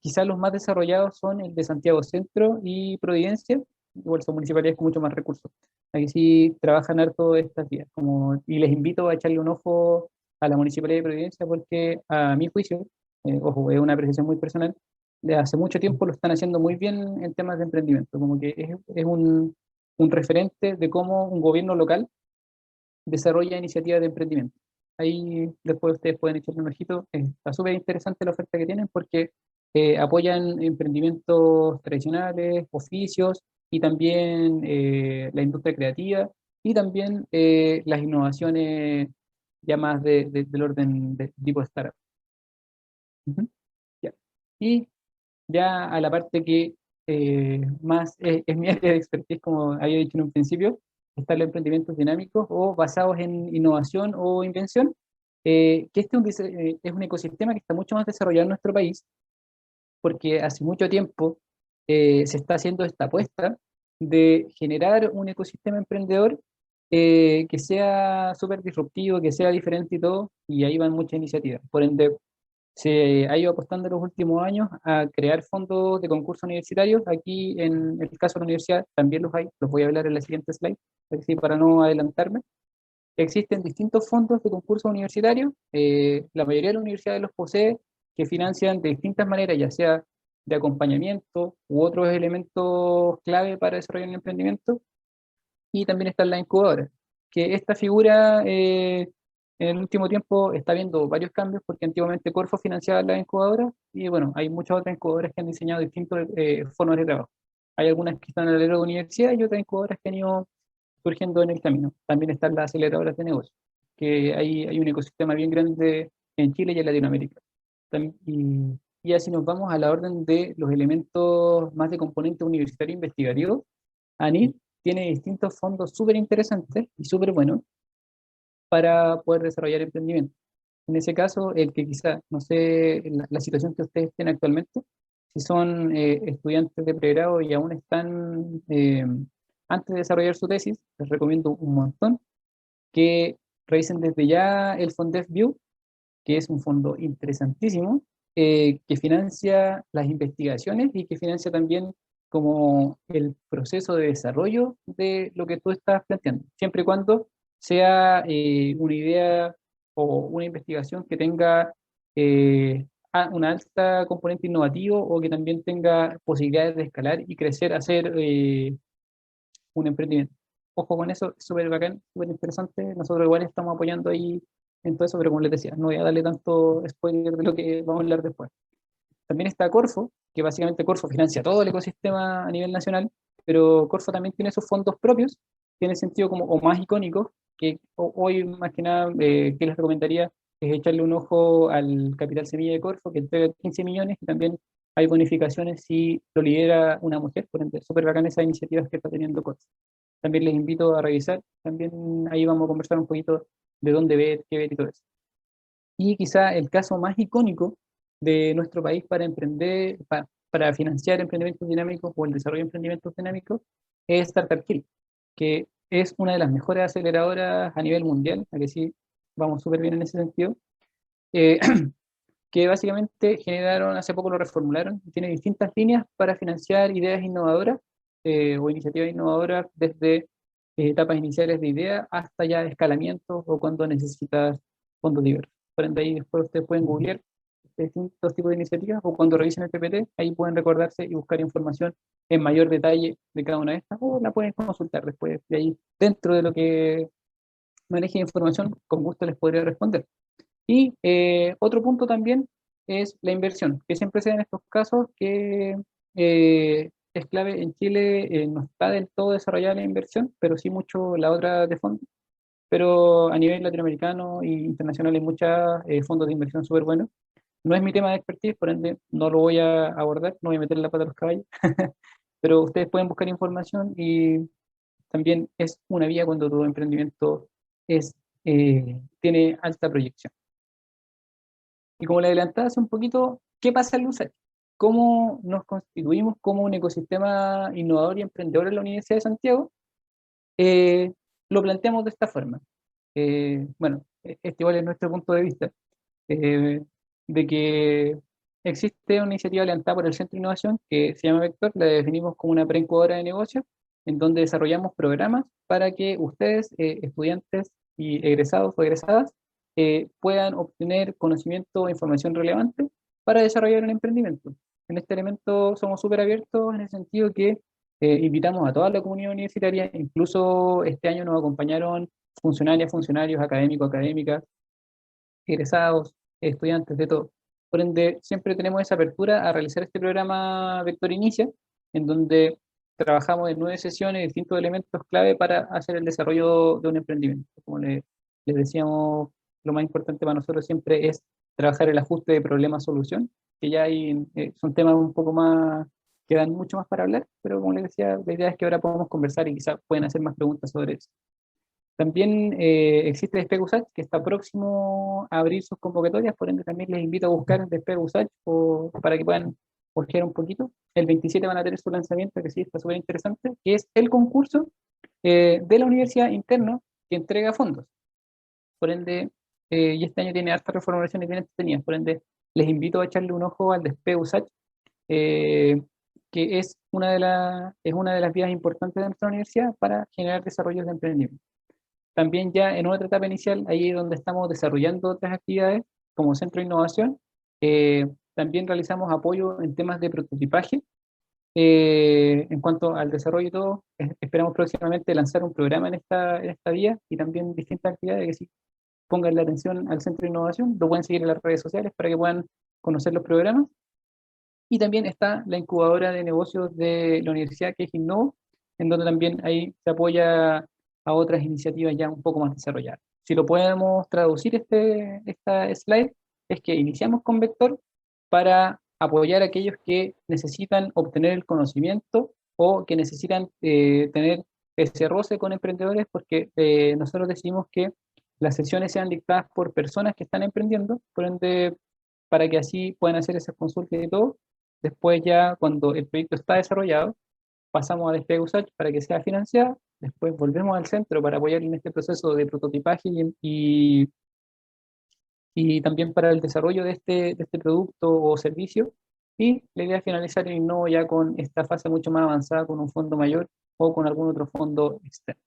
Quizás los más desarrollados son el de Santiago Centro y Providencia, igual son municipalidades con mucho más recursos. Aquí sí trabajan harto estas vías, y les invito a echarle un ojo a la Municipalidad de Providencia porque a mi juicio, ojo, es una apreciación muy personal, de hace mucho tiempo lo están haciendo muy bien en temas de emprendimiento, como que es un referente de cómo un gobierno local desarrolla iniciativas de emprendimiento. Ahí después ustedes pueden echarle un ojito. Está súper interesante la oferta que tienen porque apoyan emprendimientos tradicionales, oficios y también la industria creativa y también las innovaciones ya más del orden de tipo startup. Ujú. Ya. Y ya a la parte que más es mi área de expertise, como había dicho en un principio, están los emprendimientos dinámicos o basados en innovación o invención, que es un ecosistema que está mucho más desarrollado en nuestro país, porque hace mucho tiempo se está haciendo esta apuesta de generar un ecosistema emprendedor que sea súper disruptivo, que sea diferente y todo, y ahí van muchas iniciativas. Por ende, se ha ido apostando en los últimos años a crear fondos de concursos universitarios. Aquí en el caso de la universidad también los hay, los voy a hablar en la siguiente slide, así para no adelantarme. Existen distintos fondos de concursos universitarios, la mayoría de las universidades los posee, que financian de distintas maneras, ya sea de acompañamiento u otros elementos clave para desarrollar el emprendimiento, y también están las incubadoras, que esta figura en el último tiempo está viendo varios cambios, porque antiguamente Corfo financiaba las incubadoras, y bueno, hay muchas otras incubadoras que han diseñado distintos formas de trabajo. Hay algunas que están al alero de universidad y otras incubadoras que han ido surgiendo en el camino. También están las aceleradoras de negocio, que hay un ecosistema bien grande en Chile y en Latinoamérica. Y así nos vamos a la orden de los elementos más de componente universitario investigativo. ANID tiene distintos fondos súper interesantes y súper buenos para poder desarrollar emprendimiento. En ese caso, el que quizá, no sé, la situación que ustedes tienen actualmente, si son estudiantes de pregrado y aún están antes de desarrollar su tesis, les recomiendo un montón que revisen desde ya el FondevView, que es un fondo interesantísimo, que financia las investigaciones y que financia también como el proceso de desarrollo de lo que tú estás planteando, siempre y cuando sea una idea o una investigación que tenga una alta componente innovativo o que también tenga posibilidades de escalar y crecer, hacer un emprendimiento. Ojo con eso, es súper bacán, súper interesante. Nosotros igual estamos apoyando ahí en todo eso, pero como les decía, no voy a darle tanto spoiler de lo que vamos a hablar después. También está Corfo, que básicamente Corfo financia todo el ecosistema a nivel nacional, pero Corfo también tiene sus fondos propios, tiene sentido como o más icónico, que hoy más que nada que les recomendaría es echarle un ojo al capital semilla de Corfo, que entrega 15 millones y también hay bonificaciones si lo lidera una mujer, por ejemplo, súper bacán esas iniciativas que está teniendo Corfo. También les invito a revisar, también ahí vamos a conversar un poquito de dónde ver, qué ver y todo eso. Y quizá el caso más icónico de nuestro país para emprender, para financiar emprendimientos dinámicos o el desarrollo de emprendimientos dinámicos es Startup Kill, que es una de las mejores aceleradoras a nivel mundial, a que sí vamos súper bien en ese sentido, eh, que básicamente generaron, hace poco lo reformularon, y tiene distintas líneas para financiar ideas innovadoras o iniciativas innovadoras desde etapas iniciales de idea hasta ya escalamiento o cuando necesitas fondos diversos. Por ende, ahí después ustedes pueden googlear distintos tipos de iniciativas o cuando revisen el PPT, ahí pueden recordarse y buscar información en mayor detalle de cada una de estas o la pueden consultar después de ahí. Dentro de lo que maneje información, con gusto les podría responder. Y otro punto también es la inversión, que siempre se da en estos casos que es clave en Chile, no está del todo desarrollada la inversión, pero sí mucho la otra de fondo. Pero a nivel latinoamericano e internacional hay muchos fondos de inversión súper buenos. No es mi tema de expertise, por ende no lo voy a abordar, no voy a meter la pata a los caballos, pero ustedes pueden buscar información y también es una vía cuando tu emprendimiento tiene alta proyección. Y como le adelantaba hace un poquito, ¿qué pasa al USACH? ¿Cómo nos constituimos como un ecosistema innovador y emprendedor en la Universidad de Santiago? Eh, lo planteamos de esta forma. Bueno, este igual es nuestro punto de vista, eh, de que existe una iniciativa adelantada por el Centro de Innovación que se llama Vector, la definimos como una preincubadora de negocios, en donde desarrollamos programas para que ustedes, estudiantes y egresados o egresadas, puedan obtener conocimiento o información relevante para desarrollar un emprendimiento. En este elemento somos súper abiertos en el sentido que invitamos a toda la comunidad universitaria, incluso este año nos acompañaron funcionarias, funcionarios, académicos, académicas, egresados, estudiantes, de todo. Por ende, siempre tenemos esa apertura a realizar este programa Vector Inicia, en donde trabajamos en 9 sesiones, distintos elementos clave para hacer el desarrollo de un emprendimiento. Como les decíamos, lo más importante para nosotros siempre es trabajar el ajuste de problema-solución, que ya hay, son temas un poco más, que dan mucho más para hablar, pero como les decía, la idea es que ahora podamos conversar y quizás pueden hacer más preguntas sobre eso. También existe Despegusach, que está próximo a abrir sus convocatorias, por ende también les invito a buscar Despegusach para que puedan ojear un poquito. El 27 van a tener su lanzamiento, que sí, está súper interesante, que es el concurso de la universidad interno que entrega fondos. Por ende, y este año tiene hartas reformulaciones bien entretenidas, por ende, les invito a echarle un ojo al Despegusach, eh, que es una de las vías importantes de nuestra universidad para generar desarrollos de emprendimiento. También ya en otra etapa inicial, ahí es donde estamos desarrollando otras actividades como centro de innovación, también realizamos apoyo en temas de prototipaje. En cuanto al desarrollo y todo, esperamos próximamente lanzar un programa en esta vía y también distintas actividades que sí pongan la atención al centro de innovación. Lo pueden seguir en las redes sociales para que puedan conocer los programas. Y también está la incubadora de negocios de la universidad, que es Innovo, en donde también ahí se apoya a otras iniciativas ya un poco más desarrolladas. Si lo podemos traducir esta slide, es que iniciamos con Vector para apoyar a aquellos que necesitan obtener el conocimiento o que necesitan tener ese roce con emprendedores, porque nosotros decidimos que las sesiones sean dictadas por personas que están emprendiendo, por ende, para que así puedan hacer esas consultas y todo. Después ya cuando el proyecto está desarrollado, pasamos a Despegue Usage para que sea financiado, después volvemos al centro para apoyar en este proceso de prototipaje y también para el desarrollo de este producto o servicio, y la idea es finalizar el innovo ya con esta fase mucho más avanzada, con un fondo mayor o con algún otro fondo externo.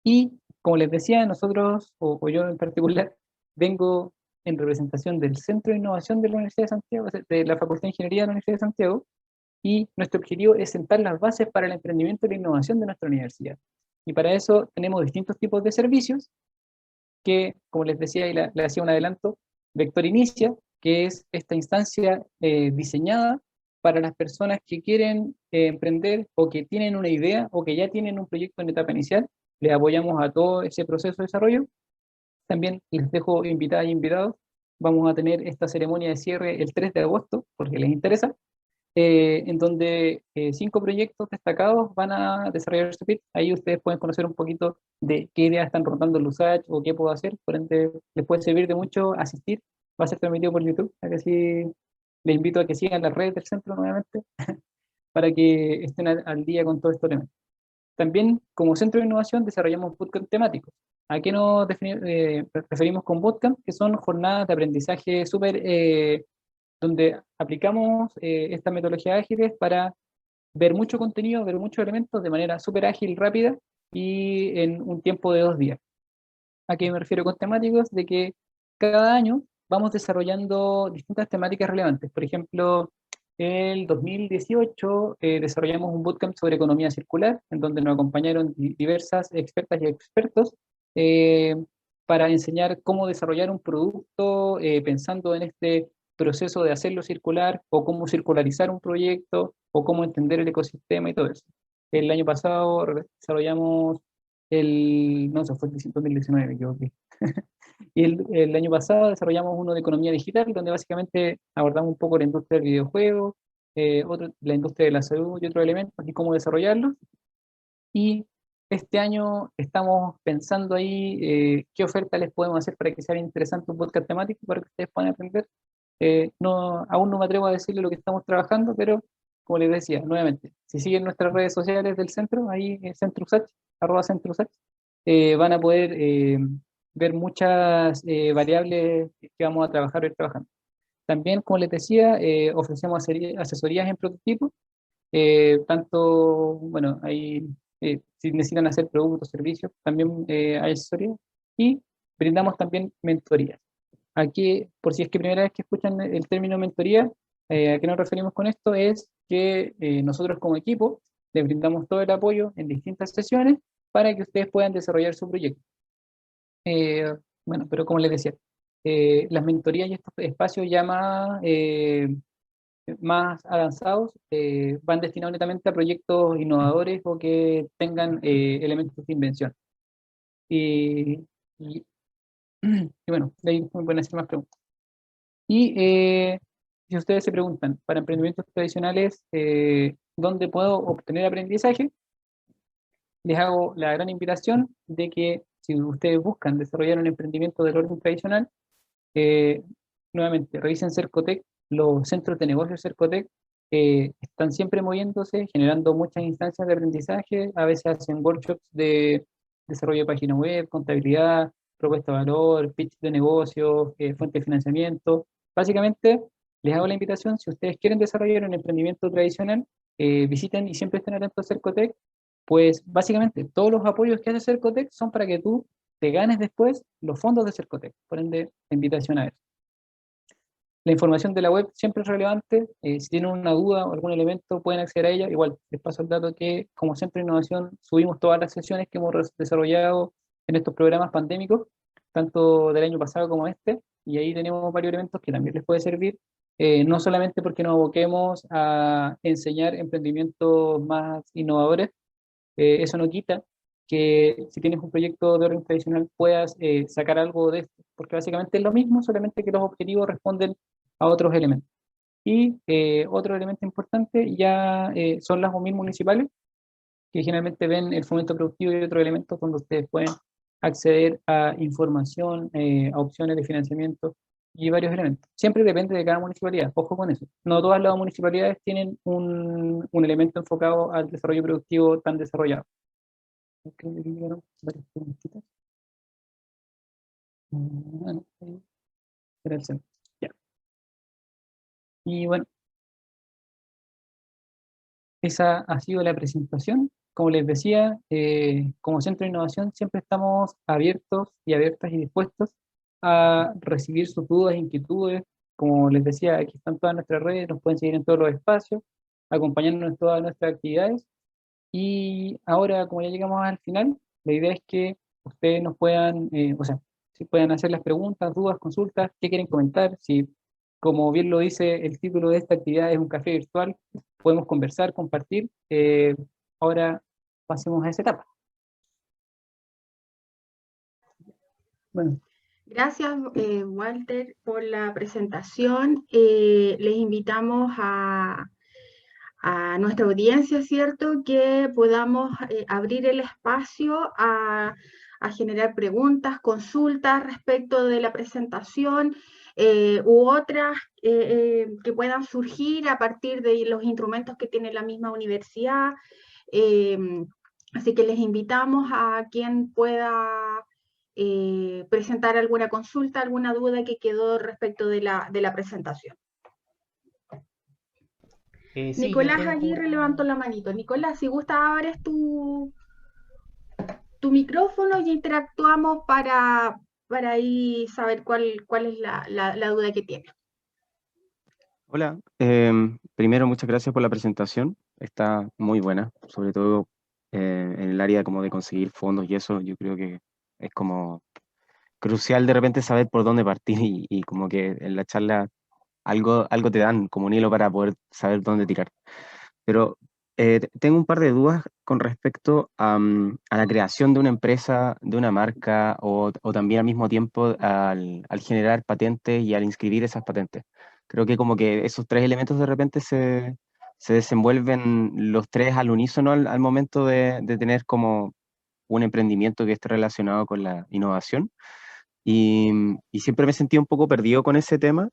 Y como les decía, nosotros, o yo en particular, vengo en representación del Centro de Innovación de la Universidad de Santiago, de la Facultad de Ingeniería de la Universidad de Santiago, y nuestro objetivo es sentar las bases para el emprendimiento y la innovación de nuestra universidad. Y para eso tenemos distintos tipos de servicios que, como les decía y le hacía un adelanto, Vector Inicia, que es esta instancia diseñada para las personas que quieren emprender o que tienen una idea o que ya tienen un proyecto en etapa inicial. Les apoyamos a todo ese proceso de desarrollo. También les dejo invitadas y invitados. Vamos a tener esta ceremonia de cierre el 3 de agosto, porque les interesa, en donde 5 proyectos destacados van a desarrollar su pitch. Ahí ustedes pueden conocer un poquito de qué ideas están rotando el USACH o qué puedo hacer. Por ende, les puede servir de mucho asistir. Va a ser transmitido por YouTube, así que sí, les invito a que sigan las redes del centro nuevamente para que estén al día con todo esto. También, como centro de innovación, desarrollamos bootcamp temáticos. ¿A qué nos referimos con bootcamp? Que son jornadas de aprendizaje súper donde aplicamos estas metodologías ágiles para ver mucho contenido, ver muchos elementos de manera súper ágil, rápida y en un tiempo de 2 días. ¿A qué me refiero con temáticos? De que cada año vamos desarrollando distintas temáticas relevantes. Por ejemplo, el 2018 desarrollamos un bootcamp sobre economía circular, en donde nos acompañaron diversas expertas y expertos eh, para enseñar cómo desarrollar un producto pensando en este proceso de hacerlo circular, o cómo circularizar un proyecto, o cómo entender el ecosistema y todo eso. El año pasado desarrollamos no, eso fue el 2019, me equivoqué. Y el año pasado desarrollamos uno de economía digital, donde básicamente abordamos un poco la industria del videojuego, la industria de la salud y otros elementos, y cómo desarrollarlos. Y este año estamos pensando ahí qué oferta les podemos hacer para que sea interesante un podcast temático para que ustedes puedan aprender. No, aún no me atrevo a decirle lo que estamos trabajando, pero como les decía, nuevamente, si siguen nuestras redes sociales del centro, ahí CentroUSACH, @CentroUSACH, van a poder ver muchas variables que vamos a trabajar hoy trabajando. También, como les decía, ofrecemos asesorías en prototipos, tanto, bueno, hay, si necesitan hacer productos o servicios, también hay asesorías, y brindamos también mentorías. Aquí, por si es que primera vez que escuchan el término mentoría, ¿a qué nos referimos con esto? Es que nosotros como equipo les brindamos todo el apoyo en distintas sesiones para que ustedes puedan desarrollar su proyecto. Bueno, pero como les decía, las mentorías y estos espacios ya más avanzados van destinados netamente a proyectos innovadores o que tengan elementos de invención. Y, y, y bueno, de ahí pueden hacer más preguntas. Y si ustedes se preguntan, para emprendimientos tradicionales, ¿dónde puedo obtener aprendizaje? Les hago la gran invitación de que si ustedes buscan desarrollar un emprendimiento del orden tradicional, eh, nuevamente, revisen Cercotec. Los centros de negocios Cercotec están siempre moviéndose, generando muchas instancias de aprendizaje. A veces hacen workshops de desarrollo de página web, contabilidad, propuesta de valor, pitch de negocios, fuente de financiamiento. Básicamente, les hago la invitación, si ustedes quieren desarrollar un emprendimiento tradicional, visiten y siempre estén atentos a Cercotec, pues básicamente todos los apoyos que hace Cercotec son para que tú te ganes después los fondos de Cercotec. Por ende, la invitación a eso. La información de la web siempre es relevante. Si tienen una duda o algún elemento, pueden acceder a ella. Igual, les paso el dato que, como Centro de Innovación, subimos todas las sesiones que hemos desarrollado en estos programas pandémicos, tanto del año pasado como este, y ahí tenemos varios elementos que también les puede servir, no solamente porque nos aboquemos a enseñar emprendimientos más innovadores, eso no quita que si tienes un proyecto de orden tradicional puedas sacar algo de esto, porque básicamente es lo mismo, solamente que los objetivos responden a otros elementos. Y otro elemento importante ya son las OMIR municipales, que generalmente ven el fomento productivo y otros elementos donde ustedes pueden acceder a información, a opciones de financiamiento y varios elementos. Siempre depende de cada municipalidad, ojo con eso. No todas las municipalidades tienen un elemento enfocado al desarrollo productivo tan desarrollado. Creo que llegaron varias preguntitas. Bueno, era el centro. Ya. Y bueno, esa ha sido la presentación. Como les decía, como Centro de Innovación siempre estamos abiertos y abiertas y dispuestos a recibir sus dudas e inquietudes. Como les decía, aquí están todas nuestras redes, nos pueden seguir en todos los espacios, acompañarnos en todas nuestras actividades. Y ahora, como ya llegamos al final, la idea es que ustedes nos puedan, o sea, si puedan hacer las preguntas, dudas, consultas, qué quieren comentar, si, como bien lo dice el título de esta actividad, es un café virtual, podemos conversar, compartir. Ahora pasemos a esa etapa. Bueno, Gracias, Walter, por la presentación. Les invitamos a nuestra audiencia, ¿cierto?, que podamos abrir el espacio a generar preguntas, consultas respecto de la presentación u otras que puedan surgir a partir de los instrumentos que tiene la misma universidad. Así que les invitamos a quien pueda presentar alguna consulta, alguna duda que quedó respecto de la presentación. sí, Nicolás Aguirre levantó la manito. Nicolás, si gusta, abres tu micrófono y interactuamos para ahí saber cuál es la duda que tiene. Hola, primero muchas gracias por la presentación, está muy buena, sobre todo en el área como de conseguir fondos y eso, yo creo que es como crucial de repente saber por dónde partir y como que en la charla algo te dan como un hilo para poder saber dónde tirar. Pero tengo un par de dudas con respecto a la creación de una empresa, de una marca o también al mismo tiempo al generar patentes y al inscribir esas patentes. Creo que como que esos tres elementos de repente se desenvuelven los tres al unísono al momento de tener como un emprendimiento que esté relacionado con la innovación. Y siempre me he sentido un poco perdido con ese tema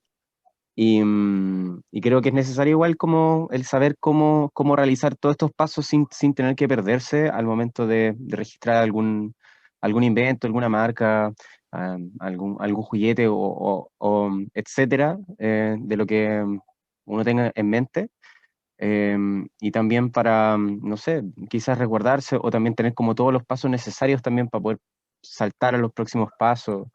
y creo que es necesario igual como el saber cómo realizar todos estos pasos sin tener que perderse al momento de registrar algún invento, alguna marca, algún juguete o etcétera, de lo que uno tenga en mente. Y también para, no sé, quizás resguardarse o también tener como todos los pasos necesarios también para poder saltar a los próximos pasos.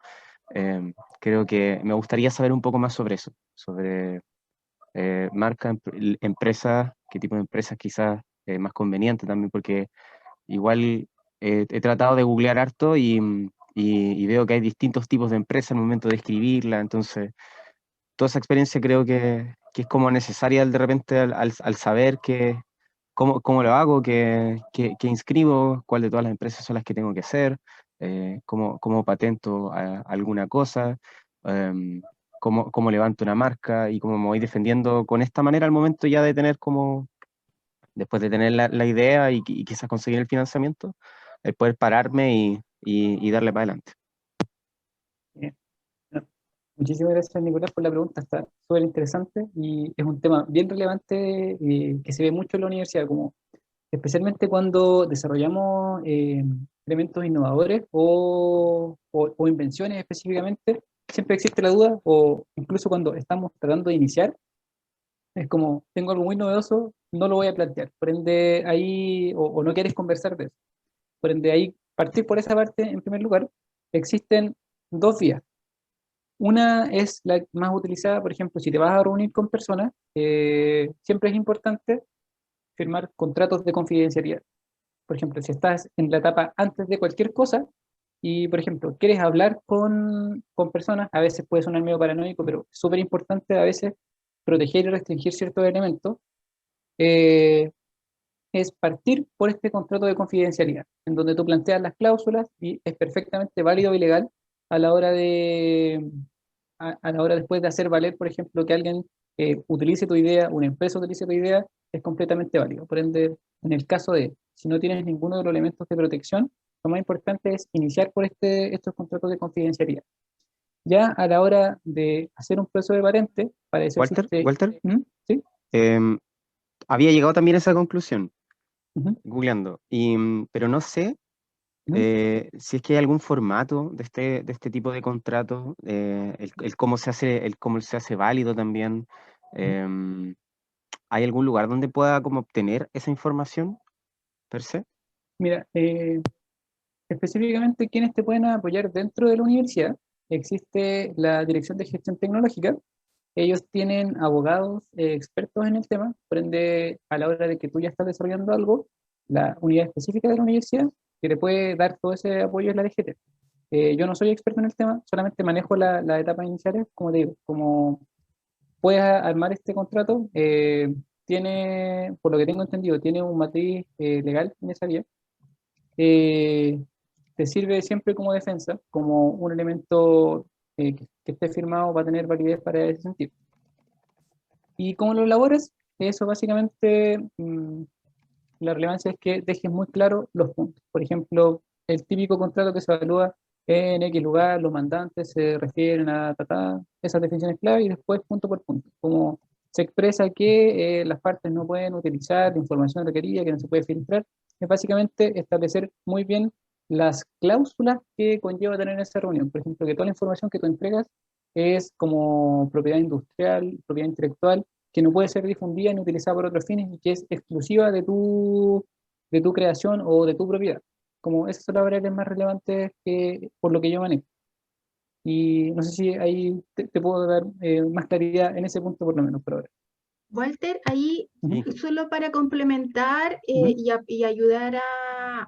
Creo que me gustaría saber un poco más sobre eso, sobre marca, empresas, qué tipo de empresas quizás más conveniente también, porque igual he tratado de googlear harto y veo que hay distintos tipos de empresas al momento de escribirla, entonces toda esa experiencia creo que es como necesaria de repente al saber cómo lo hago, qué inscribo, cuál de todas las empresas son las que tengo que hacer, cómo patento alguna cosa, cómo levanto una marca y cómo me voy defendiendo con esta manera al momento ya de tener como, después de tener la idea y quizás conseguir el financiamiento, el poder pararme y darle para adelante. bien. Muchísimas gracias, Nicolás, por la pregunta. Está súper interesante y es un tema bien relevante que se ve mucho en la universidad, como especialmente cuando desarrollamos elementos innovadores o invenciones específicamente, siempre existe la duda, o incluso cuando estamos tratando de iniciar, es como, tengo algo muy novedoso, no lo voy a plantear, por ende ahí, o no quieres conversar de eso, por ende ahí, partir por esa parte en primer lugar, existen dos vías. Una es la más utilizada, por ejemplo, si te vas a reunir con personas, siempre es importante firmar contratos de confidencialidad. Por ejemplo, si estás en la etapa antes de cualquier cosa y, por ejemplo, quieres hablar con personas, a veces puede sonar medio paranoico, pero es súper importante a veces proteger y restringir ciertos elementos. Eh, es partir por este contrato de confidencialidad, en donde tú planteas las cláusulas y es perfectamente válido y legal a la hora a la hora después de hacer valer, por ejemplo, que alguien utilice tu idea, una empresa utilice tu idea, es completamente válido. Por ende, en el caso de, si no tienes ninguno de los elementos de protección, lo más importante es iniciar por estos contratos de confidencialidad. Ya a la hora de hacer un proceso de patente, para eso Walter, existe... Walter, ¿Mm? ¿Sí? había llegado también a esa conclusión, Ujú, googleando, pero no sé ujú. si es que hay algún formato de este tipo de contrato, el cómo se hace válido también. em, ¿Hay algún lugar donde pueda como obtener esa información per se? Mira, específicamente quienes te pueden apoyar dentro de la universidad, existe la Dirección de Gestión Tecnológica. Ellos tienen abogados expertos en el tema, por ende, a la hora de que tú ya estás desarrollando algo, la unidad específica de la universidad que te puede dar todo ese apoyo es la DGT. Yo no soy experto en el tema, solamente manejo las etapas iniciales, como te digo, como puedes armar este contrato, tiene, por lo que tengo entendido, tiene un matriz legal en esa vía. eh, Te sirve siempre como defensa, como un elemento que esté firmado va a tener validez para ese sentido. ¿Y cómo lo elaboras? Eso básicamente, la relevancia es que dejes muy claro los puntos. Por ejemplo, el típico contrato que se evalúa en X lugar, los mandantes se refieren a esas definiciones clave y después punto por punto. Como se expresa que las partes no pueden utilizar la información requerida, que no se puede filtrar, es básicamente establecer muy bien las cláusulas que conlleva tener esa reunión. Por ejemplo, que toda la información que tú entregas es como propiedad industrial, propiedad intelectual, que no puede ser difundida ni utilizada por otros fines y que es exclusiva de tu creación o de tu propiedad. Como esas son las variables más relevantes que, por lo que yo manejo. Y no sé si ahí te puedo dar más claridad en ese punto por lo menos por ahora. Walter, ahí Sí. solo para complementar Ujú. y ayudar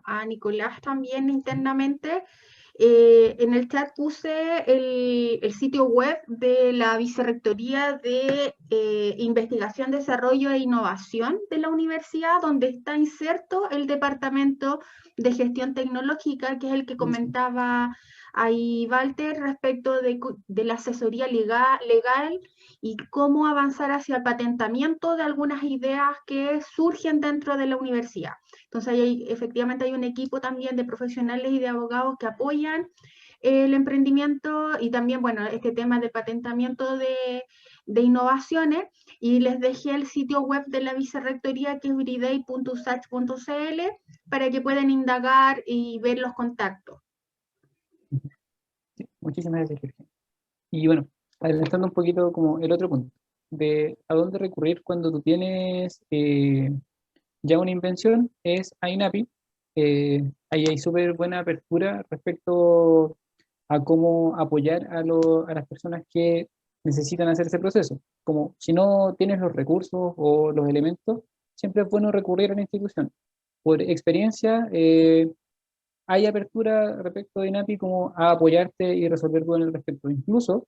a Nicolás también internamente, en el chat puse el sitio web de la Vicerrectoría de Investigación, Desarrollo e Innovación de la universidad, donde está inserto el Departamento de Gestión Tecnológica, que es el que Buenísimo. comentaba ahí Walter respecto de la asesoría legal y cómo avanzar hacia el patentamiento de algunas ideas que surgen dentro de la universidad. Entonces, efectivamente hay un equipo también de profesionales y de abogados que apoyan el emprendimiento y también, bueno, este tema de patentamiento de innovaciones, y les dejé el sitio web de la vicerrectoría, que es viridei.usach.cl, para que puedan indagar y ver los contactos. Sí, muchísimas gracias, Jorge. Y bueno, adelantando un poquito como el otro punto, de a dónde recurrir cuando tú tienes ya una invención, es a INAPI. Ahí hay súper buena apertura respecto a cómo apoyar a las personas que necesitan hacer ese proceso. Como si no tienes los recursos o los elementos, siempre es bueno recurrir a la institución. Por experiencia, hay apertura respecto de INAPI como a apoyarte y resolver dudas al respecto. Incluso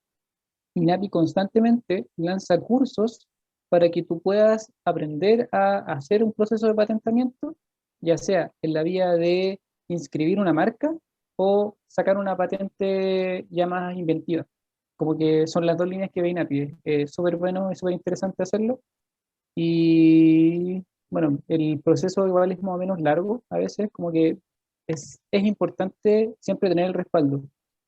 INAPI constantemente lanza cursos para que tú puedas aprender a hacer un proceso de patentamiento, ya sea en la vía de inscribir una marca o sacar una patente ya más inventiva. Como que son las dos líneas que ve INAPI. Es súper bueno, es súper interesante hacerlo. Y bueno, el proceso igual es más o menos largo a veces, como que es importante siempre tener el respaldo.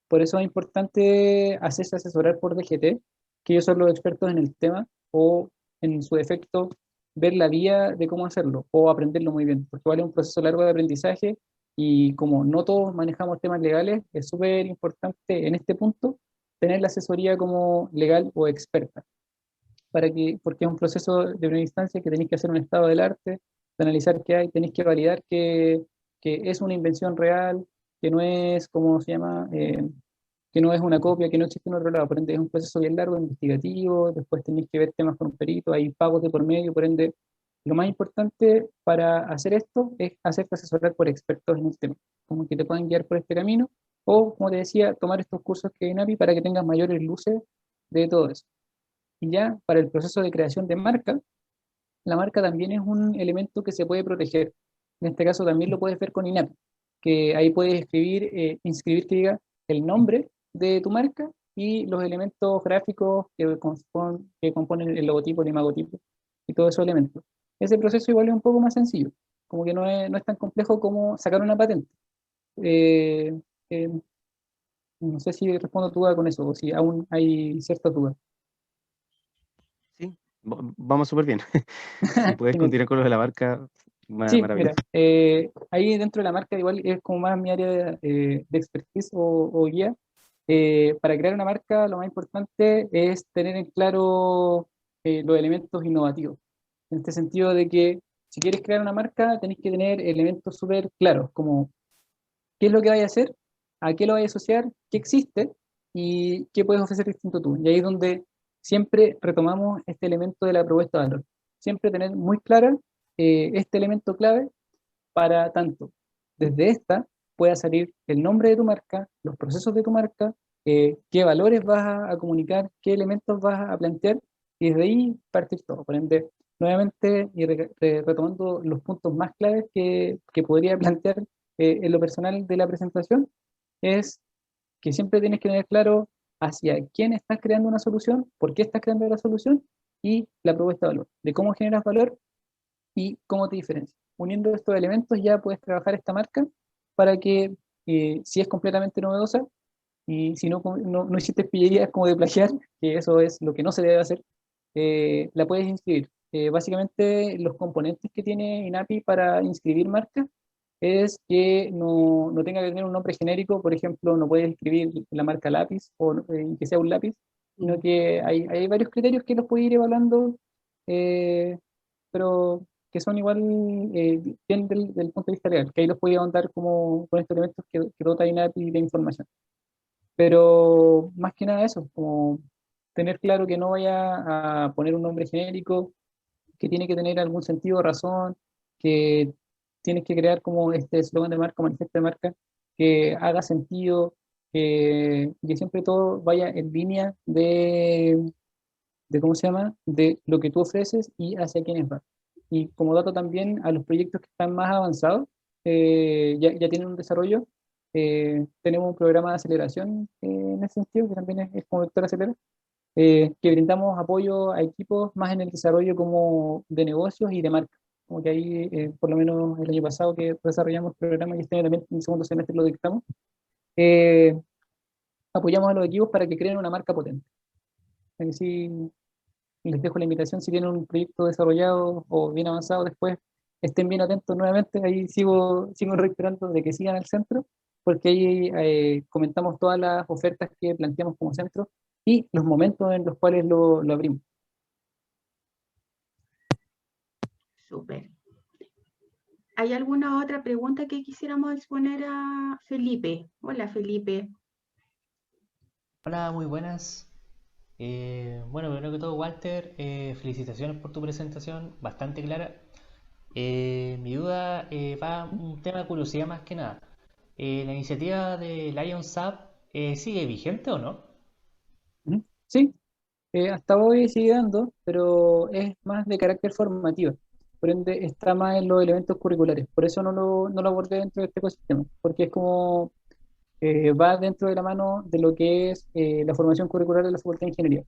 Por eso es importante hacerse asesorar por DGT, que ellos son los expertos en el tema, o en su defecto, ver la vía de cómo hacerlo, o aprenderlo muy bien, porque vale un proceso largo de aprendizaje, y como no todos manejamos temas legales, es súper importante en este punto tener la asesoría como legal o experta porque es un proceso de primera instancia que tenéis que hacer un estado del arte, de analizar qué hay, tenéis que validar que es una invención real, que no es, ¿cómo se llama? Que no es una copia, que no existe en otro lado. Por ende, es un proceso bien largo, investigativo, después tenéis que ver temas con un perito, hay pagos de por medio, por ende, lo más importante para hacer esto es hacerte asesorar por expertos en el tema, como que te puedan guiar por este camino, o, como te decía, tomar estos cursos que hay en API para que tengas mayores luces de todo eso. Y ya para el proceso de creación de marca, la marca también es un elemento que se puede proteger. En este caso también lo puedes ver con INAPI, que ahí puedes escribir, inscribir que diga el nombre de tu marca y los elementos gráficos que componen el logotipo, el imagotipo y todos esos elementos. Ese proceso igual es un poco más sencillo, como que no es tan complejo como sacar una patente. Eh, eh, no sé si respondo a tu duda con eso, o si aún hay ciertas dudas. Sí, vamos súper bien. Si puedes Genial. continuar con lo de la marca, Sí, mira, maravilloso. ahí dentro de la marca igual es como más mi área de expertise o guía. Para crear una marca lo más importante es tener en claro los elementos innovativos. En este sentido de que si quieres crear una marca tenés que tener elementos súper claros, como qué es lo que vayas a hacer, a qué lo vayas a asociar, qué existe y qué puedes ofrecer distinto tú. Y ahí es donde siempre retomamos este elemento de la propuesta de valor. Siempre tener muy clara este elemento clave para tanto desde esta pueda salir el nombre de tu marca, los procesos de tu marca, qué valores vas a comunicar, qué elementos vas a plantear, y desde ahí partir todo. Por ende, nuevamente, y retomando los puntos más claves que podría plantear en lo personal de la presentación, es que siempre tienes que tener claro hacia quién estás creando una solución, por qué estás creando la solución, y la propuesta de valor, de cómo generas valor y cómo te diferencias. Uniendo estos elementos ya puedes trabajar esta marca para que si es completamente novedosa y si no hiciste pillerías como de plagiar, que eso es lo que no se debe hacer, la puedes inscribir. Básicamente los componentes que tiene INAPI para inscribir marcas es que no tenga que tener un nombre genérico, por ejemplo, no puedes escribir la marca lápiz o que sea un lápiz, sino que hay varios criterios que los puedes ir evaluando, eh, pero que son igual bien del punto de vista legal, que ahí los podía ahondar como con estos elementos que dota INAPI de información. Pero más que nada eso, como tener claro que no vaya a poner un nombre genérico, que tiene que tener algún sentido, razón, que tienes que crear como este eslogan de marca, manifiesto de marca, que haga sentido, que siempre todo vaya en línea ¿cómo se llama? De lo que tú ofreces y hacia quiénes va. Y como dato también a los proyectos que están más avanzados, ya tienen un desarrollo, tenemos un programa de aceleración en ese sentido, que también es como Vector Acelera, que brindamos apoyo a equipos más en el desarrollo como de negocios y de marca. Como que ahí, por lo menos el año pasado que desarrollamos el programa y este año también en el segundo semestre lo dictamos, eh, apoyamos a los equipos para que creen una marca potente. Así, les dejo la invitación si tienen un proyecto desarrollado o bien avanzado después, estén bien atentos nuevamente, ahí sigo reiterando de que sigan el centro, porque ahí comentamos todas las ofertas que planteamos como centro y los momentos en los cuales lo abrimos. Súper. ¿Hay alguna otra pregunta que quisiéramos exponer a Felipe? Hola, Felipe. Hola, muy buenas. Bueno, primero que todo, Walter, felicitaciones por tu presentación, bastante clara. Mi duda va a un tema de curiosidad más que nada. ¿La iniciativa de Lions Up sigue vigente o no? ¿Mm? Sí, hasta hoy sigue dando, pero es más de carácter formativo. Por ende, está más en los elementos curriculares. Por eso no lo abordé dentro de este ecosistema, porque es como va dentro de la mano de lo que es la formación curricular de la Facultad de Ingeniería.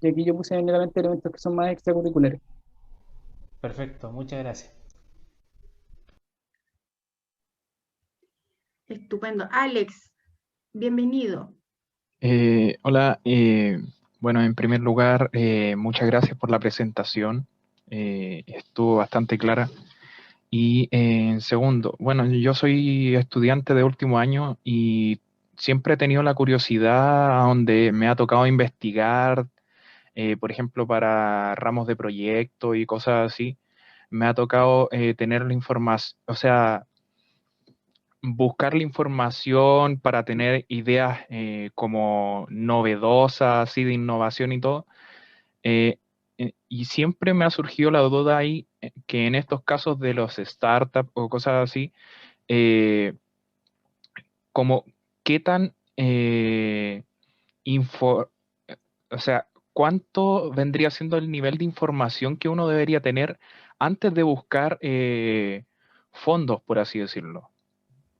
Y aquí yo puse generalmente elementos que son más extracurriculares. Perfecto, muchas gracias. Estupendo. Alex, bienvenido. Hola, bueno, en primer lugar, muchas gracias por la presentación, estuvo bastante clara. Y en segundo, bueno, yo soy estudiante de último año y siempre he tenido la curiosidad a donde me ha tocado investigar, por ejemplo, para ramos de proyecto y cosas así, me ha tocado tener la información, o sea, buscar la información para tener ideas como novedosas, así de innovación y todo. eh, y siempre me ha surgido la duda ahí que en estos casos de los startups o cosas así, eh, como qué tan o sea, ¿cuánto vendría siendo el nivel de información que uno debería tener antes de buscar fondos, por así decirlo?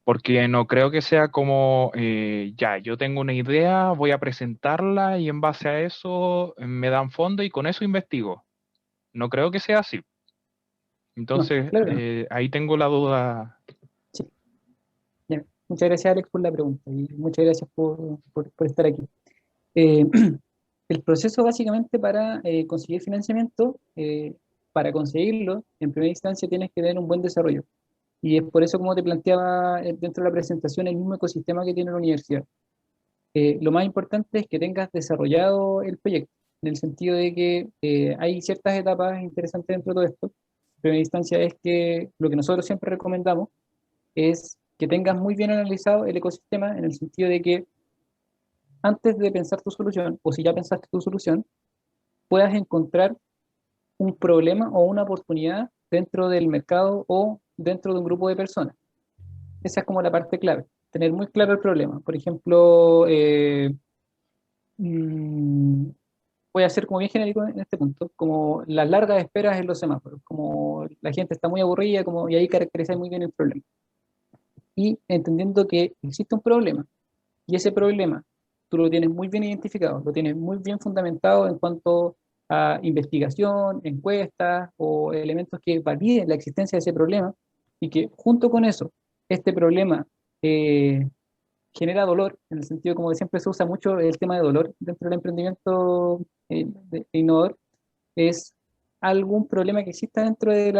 Porque no creo que sea como, ya, yo tengo una idea, voy a presentarla y en base a eso me dan fondo y con eso investigo. No creo que sea así. No, Entonces, claro que no. ahí tengo la duda. Sí. Ya. Muchas gracias, Alex, por la pregunta y muchas gracias por estar aquí. Eh, el proceso básicamente para conseguir financiamiento, para conseguirlo, en primera instancia tienes que tener un buen desarrollo. Y es por eso, como te planteaba dentro de la presentación, el mismo ecosistema que tiene la universidad. Lo más importante es que tengas desarrollado el proyecto, en el sentido de que hay ciertas etapas interesantes dentro de todo esto. En primera instancia es que lo que nosotros siempre recomendamos es que tengas muy bien analizado el ecosistema, en el sentido de que antes de pensar tu solución, o si ya pensaste tu solución, puedas encontrar un problema o una oportunidad dentro del mercado o dentro de un grupo de personas. Esa es como la parte clave, tener muy claro el problema. Por ejemplo, mm, voy a ser como bien genérico en este punto, como las largas esperas en los semáforos, como la gente está muy aburrida, como, y ahí caracteriza muy bien el problema. Y entendiendo que existe un problema, y ese problema tú lo tienes muy bien identificado, lo tienes muy bien fundamentado en cuanto a investigación, encuestas o elementos que validen la existencia de ese problema, y que junto con eso, este problema eh, genera dolor, en el sentido como que siempre se usa mucho el tema de dolor dentro del emprendimiento innovador, es algún problema que exista dentro de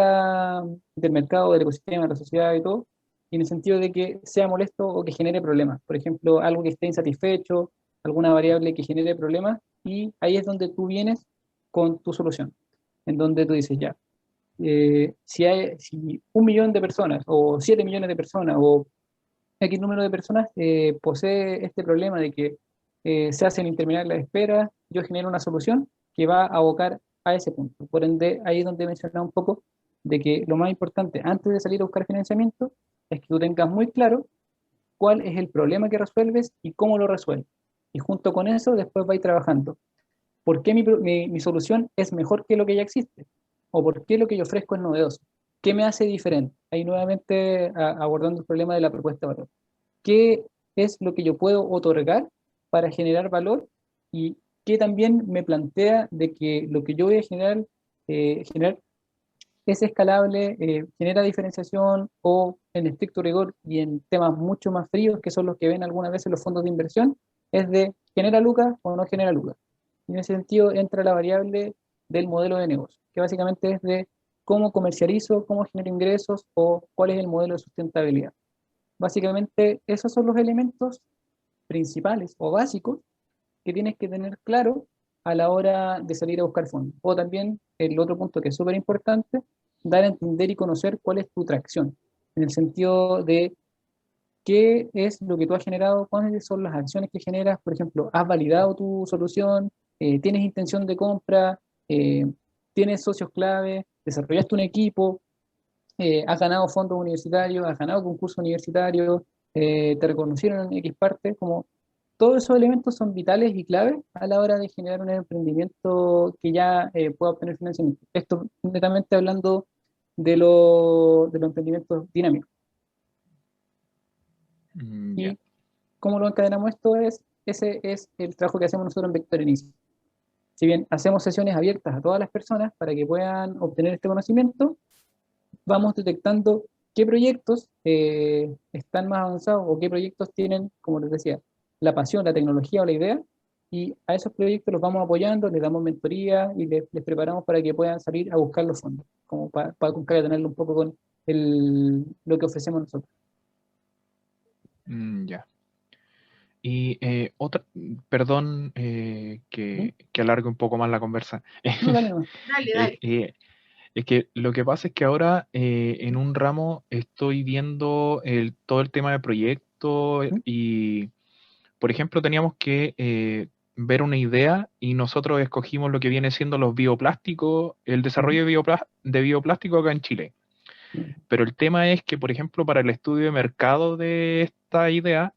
del mercado, del ecosistema, de la sociedad y todo, y en el sentido de que sea molesto o que genere problemas. Por ejemplo, algo que esté insatisfecho, alguna variable que genere problemas, y ahí es donde tú vienes con tu solución, en donde tú dices, ya, si 1 millón de personas, o 7 millones de personas, o X número de personas posee este problema de que se hacen interminar la espera, yo genero una solución que va a abocar a ese punto. Por ende, ahí es donde mencionaba un poco de que lo más importante antes de salir a buscar financiamiento es que tú tengas muy claro cuál es el problema que resuelves y cómo lo resuelves. Y junto con eso después vais trabajando. ¿Por qué mi solución es mejor que lo que ya existe? ¿O por qué lo que yo ofrezco es novedoso? ¿Qué me hace diferente? Ahí nuevamente abordando el problema de la propuesta de valor. ¿Qué es lo que yo puedo otorgar para generar valor? Y qué también me plantea de que lo que yo voy a generar es escalable, genera diferenciación, o en estricto rigor y en temas mucho más fríos, que son los que ven algunas veces los fondos de inversión, es de genera lucas o no genera lucas. Y en ese sentido entra la variable del modelo de negocio, que básicamente es de cómo comercializo, cómo genero ingresos o cuál es el modelo de sustentabilidad. Básicamente esos son los elementos principales o básicos que tienes que tener claro a la hora de salir a buscar fondos. O también el otro punto que es súper importante, dar a entender y conocer cuál es tu tracción, en el sentido de qué es lo que tú has generado, cuáles son las acciones que generas. Por ejemplo, ¿has validado tu solución? ¿Tienes intención de compra? Eh, ¿Tienes socios clave? ¿Desarrollaste un equipo? ¿Has ganado fondos universitarios? ¿Has ganado concursos universitarios? ¿Te reconocieron en X parte? Como todos esos elementos son vitales y claves a la hora de generar un emprendimiento que ya pueda obtener financiamiento. Esto netamente hablando de los emprendimientos dinámicos. Ya. Y cómo lo encadenamos esto ese es el trabajo que hacemos nosotros en Vector Inicio. Si bien hacemos sesiones abiertas a todas las personas para que puedan obtener este conocimiento, vamos detectando qué proyectos están más avanzados o qué proyectos tienen, como les decía, la pasión, la tecnología o la idea, y a esos proyectos los vamos apoyando, les damos mentoría y les preparamos para que puedan salir a buscar los fondos, como para concatenarlo un poco con lo que ofrecemos nosotros. Ya. Y perdón ¿Mm? que alargue un poco más la conversa. No, dale nomás. Dale, dale. Es que lo que pasa es que ahora en un ramo estoy viendo todo el tema de proyecto ¿Mm? y, por ejemplo, teníamos que ver una idea y nosotros escogimos lo que viene siendo los bioplásticos, el desarrollo de bioplástico acá en Chile. ¿Mm? Pero el tema es que, por ejemplo, para el estudio de mercado de esta idea,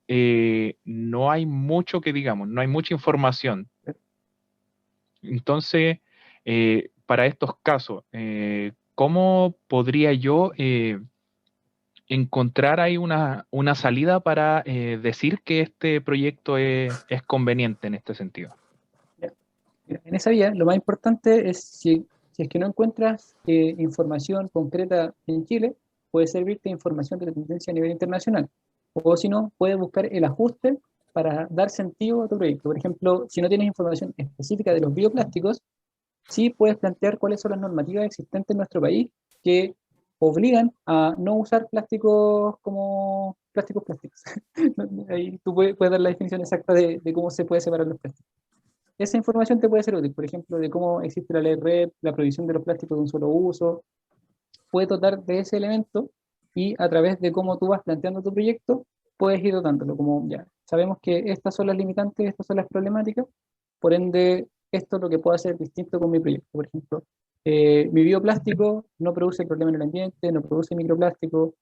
no hay mucho que digamos, no hay mucha información. Entonces, para estos casos, ¿cómo podría yo encontrar ahí una salida para decir que este proyecto es conveniente en este sentido? Ya. Mira, en esa vía, lo más importante es si es que no encuentras información concreta en Chile, puede servirte información de la tendencia a nivel internacional. O si no, puedes buscar el ajuste para dar sentido a tu proyecto. Por ejemplo, si no tienes información específica de los bioplásticos, sí puedes plantear cuáles son las normativas existentes en nuestro país que obligan a no usar plásticos como plásticos. Ahí tú puedes dar la definición exacta de cómo se puede separar los plásticos. Esa información te puede ser útil, por ejemplo, de cómo existe la ley RED, la prohibición de los plásticos de un solo uso, puede dotar de ese elemento y a través de cómo tú vas planteando tu proyecto, puedes ir dotándolo, como ya, sabemos que estas son las limitantes, estas son las problemáticas, por ende, esto es lo que puedo hacer distinto con mi proyecto. Por ejemplo, mi bioplástico no produce problema en el ambiente, no produce microplástico,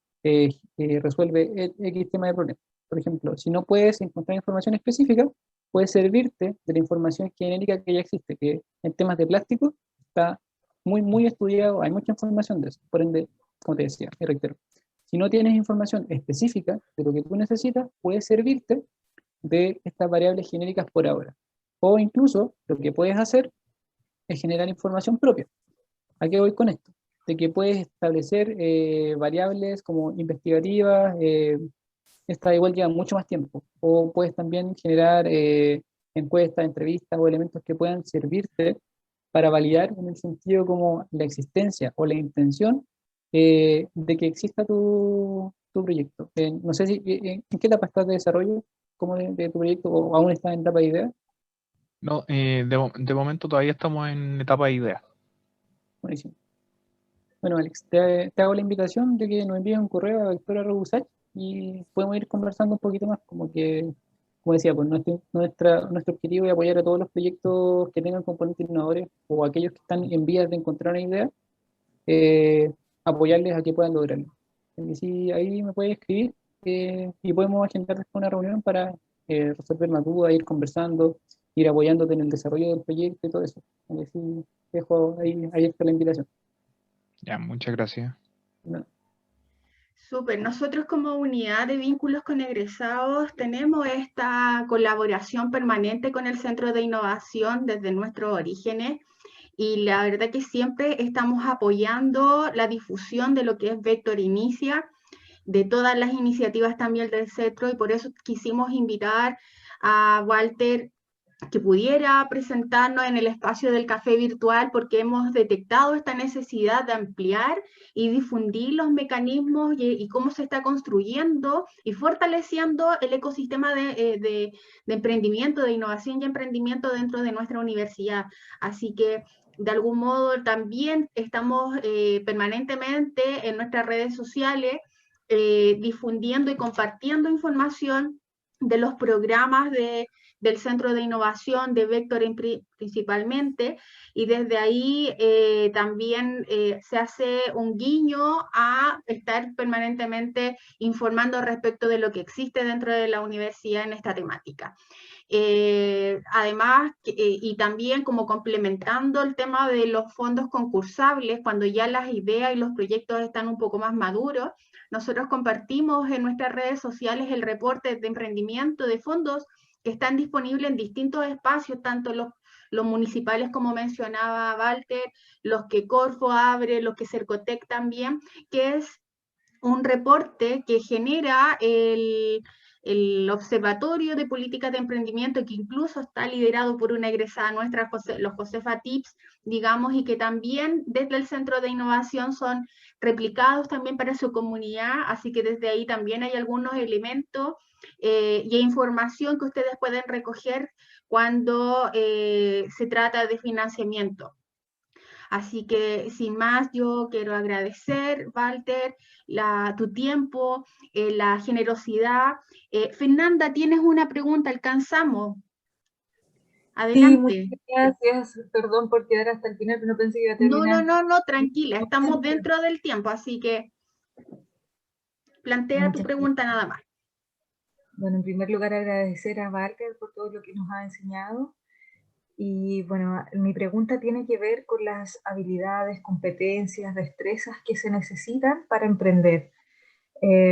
resuelve X tema de problemas. Por ejemplo, si no puedes encontrar información específica, puede servirte de la información genérica que ya existe, que en temas de plástico está muy estudiado, hay mucha información de eso. Por ende, como te decía, y reitero, si no tienes información específica de lo que tú necesitas, puede servirte de estas variables genéricas por ahora. O incluso lo que puedes hacer es generar información propia. ¿A qué voy con esto? De que puedes establecer variables como investigativas, esta igual lleva mucho más tiempo. O puedes también generar encuestas, entrevistas o elementos que puedan servirte para validar en el sentido como la existencia o la intención de que exista tu proyecto. No sé si, ¿en qué etapa estás de desarrollo como de tu proyecto o aún estás en etapa de idea? No, de momento todavía estamos en etapa de idea. Buenísimo. Bueno, Alex, te hago la invitación de que nos envíes un correo a Victoria Robusach y podemos ir conversando un poquito más, como que, como decía, pues nuestro objetivo es apoyar a todos los proyectos que tengan componentes innovadores o aquellos que están en vías de encontrar una idea, apoyarles a que puedan lograrlo. Y si ahí me puedes escribir y podemos agendar después una reunión para resolver más dudas, ir conversando, ir apoyándote en el desarrollo del proyecto y todo eso. Así dejo ahí está la invitación. Ya, muchas gracias. ¿No? Súper, nosotros como unidad de vínculos con egresados tenemos esta colaboración permanente con el Centro de Innovación desde nuestros orígenes y la verdad que siempre estamos apoyando la difusión de lo que es Vector Inicia, de todas las iniciativas también del centro y por eso quisimos invitar a Walter que pudiera presentarnos en el espacio del café virtual porque hemos detectado esta necesidad de ampliar y difundir los mecanismos y cómo se está construyendo y fortaleciendo el ecosistema de emprendimiento, de innovación y emprendimiento dentro de nuestra universidad. Así que de algún modo también estamos permanentemente en nuestras redes sociales difundiendo y compartiendo información de los programas del Centro de Innovación de Vector principalmente, y desde ahí también se hace un guiño a estar permanentemente informando respecto de lo que existe dentro de la universidad en esta temática. Además, y también como complementando el tema de los fondos concursables, cuando ya las ideas y los proyectos están un poco más maduros, nosotros compartimos en nuestras redes sociales el reporte de emprendimiento de fondos que están disponibles en distintos espacios, tanto los municipales como mencionaba Walter, los que Corfo abre, los que Cercotec también, que es un reporte que genera el Observatorio de Políticas de Emprendimiento, que incluso está liderado por una egresada nuestra, los Josefa Tips, digamos, y que también desde el Centro de Innovación son replicados también para su comunidad, así que desde ahí también hay algunos elementos y información que ustedes pueden recoger cuando se trata de financiamiento. Así que sin más, yo quiero agradecer, Walter, tu tiempo, la generosidad. Fernanda, tienes una pregunta, ¿alcanzamos? Adelante. Sí, muchas gracias. Perdón por quedar hasta el final, pero no pensé que iba a terminar. No, tranquila, estamos dentro del tiempo, así que plantea tu pregunta nada más. Bueno, en primer lugar agradecer a Walter por todo lo que nos ha enseñado Y bueno, mi pregunta tiene que ver con las habilidades, competencias, destrezas que se necesitan para emprender.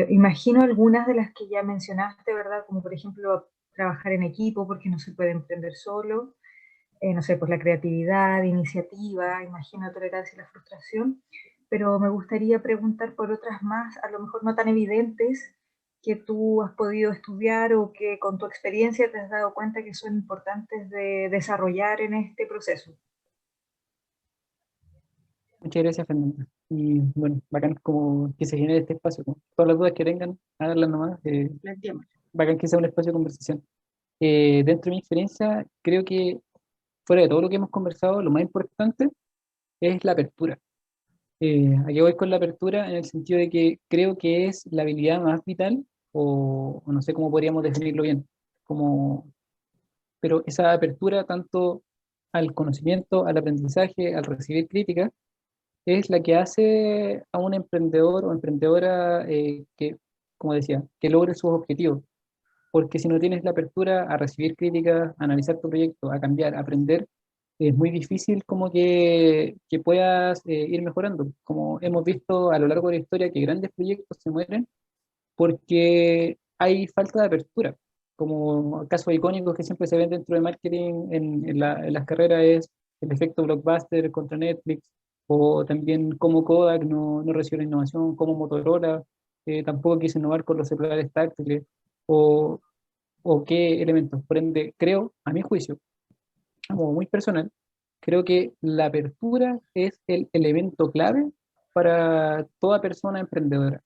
Imagino algunas de las que ya mencionaste, ¿verdad? Como por ejemplo trabajar en equipo porque no se puede emprender solo, no sé, pues la creatividad, iniciativa, imagino tolerancia a la frustración, pero me gustaría preguntar por otras más, a lo mejor no tan evidentes, que tú has podido estudiar o que con tu experiencia te has dado cuenta que son importantes de desarrollar en este proceso. Muchas gracias, Fernanda. Y bueno, bacán como que se genere este espacio. Como todas las dudas que tengan, háganlas nomás. Planteemos. Bacán que sea un espacio de conversación. Dentro de mi experiencia, creo que fuera de todo lo que hemos conversado, lo más importante es la apertura. Aquí voy con la apertura en el sentido de que creo que es la habilidad más vital, o no sé cómo podríamos definirlo bien, como, pero esa apertura tanto al conocimiento, al aprendizaje, al recibir críticas, es la que hace a un emprendedor o emprendedora que, como decía, que logre sus objetivos. Porque si no tienes la apertura a recibir críticas, a analizar tu proyecto, a cambiar, a aprender, es muy difícil como que puedas ir mejorando. Como hemos visto a lo largo de la historia que grandes proyectos se mueren porque hay falta de apertura. Como casos icónicos que siempre se ven dentro de marketing en las carreras es el efecto blockbuster contra Netflix, o también cómo Kodak no recibió la innovación, cómo Motorola tampoco quiso innovar con los celulares táctiles, o, o qué elementos. Por ende, creo, a mi juicio, como muy personal, creo que la apertura es el elemento clave para toda persona emprendedora.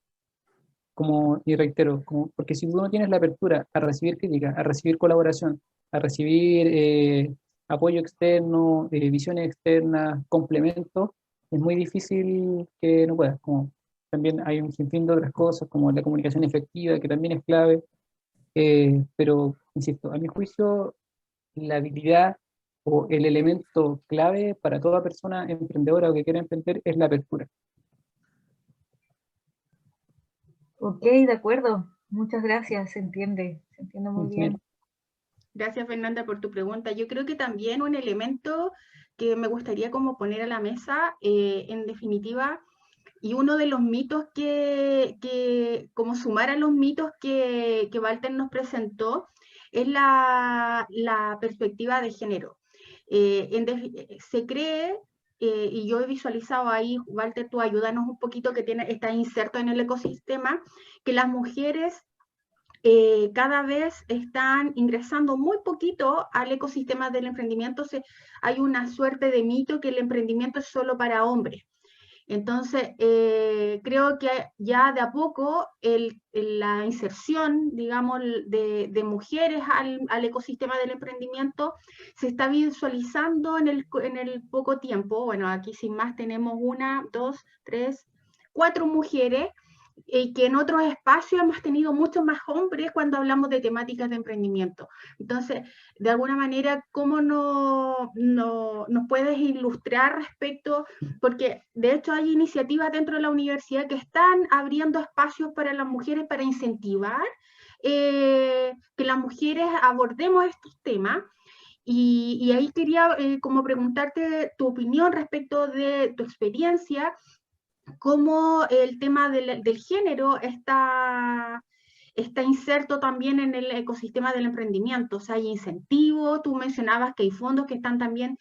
Como, y reitero, como, porque si tú no tienes la apertura a recibir crítica, a recibir colaboración, a recibir apoyo externo, visiones externas, complementos, es muy difícil que no puedas. Como, también hay un sinfín de otras cosas, como la comunicación efectiva, que también es clave, pero, insisto, a mi juicio, la habilidad o el elemento clave para toda persona emprendedora o que quiera emprender es la apertura. Ok, de acuerdo. Muchas gracias, se entiende muy bien. Gracias, Fernanda, por tu pregunta. Yo creo que también un elemento que me gustaría como poner a la mesa, en definitiva, y uno de los mitos como sumar a los mitos que Walter nos presentó, es la perspectiva de género. Se cree, y yo he visualizado ahí, Walter, tú ayúdanos un poquito, que está inserto en el ecosistema, que las mujeres cada vez están ingresando muy poquito al ecosistema del emprendimiento. Hay una suerte de mito que el emprendimiento es solo para hombres. Entonces, creo que ya de a poco la inserción, digamos, de mujeres al ecosistema del emprendimiento se está visualizando en el poco tiempo. Bueno, aquí sin más tenemos 1, 2, 3, 4 mujeres, que en otros espacios hemos tenido muchos más hombres cuando hablamos de temáticas de emprendimiento. Entonces, de alguna manera, ¿cómo nos puedes ilustrar respecto? Porque de hecho hay iniciativas dentro de la universidad que están abriendo espacios para las mujeres para incentivar que las mujeres abordemos estos temas. Y ahí quería como preguntarte tu opinión respecto de tu experiencia, cómo el tema del género está inserto también en el ecosistema del emprendimiento. O sea, hay incentivos, tú mencionabas que hay fondos que están también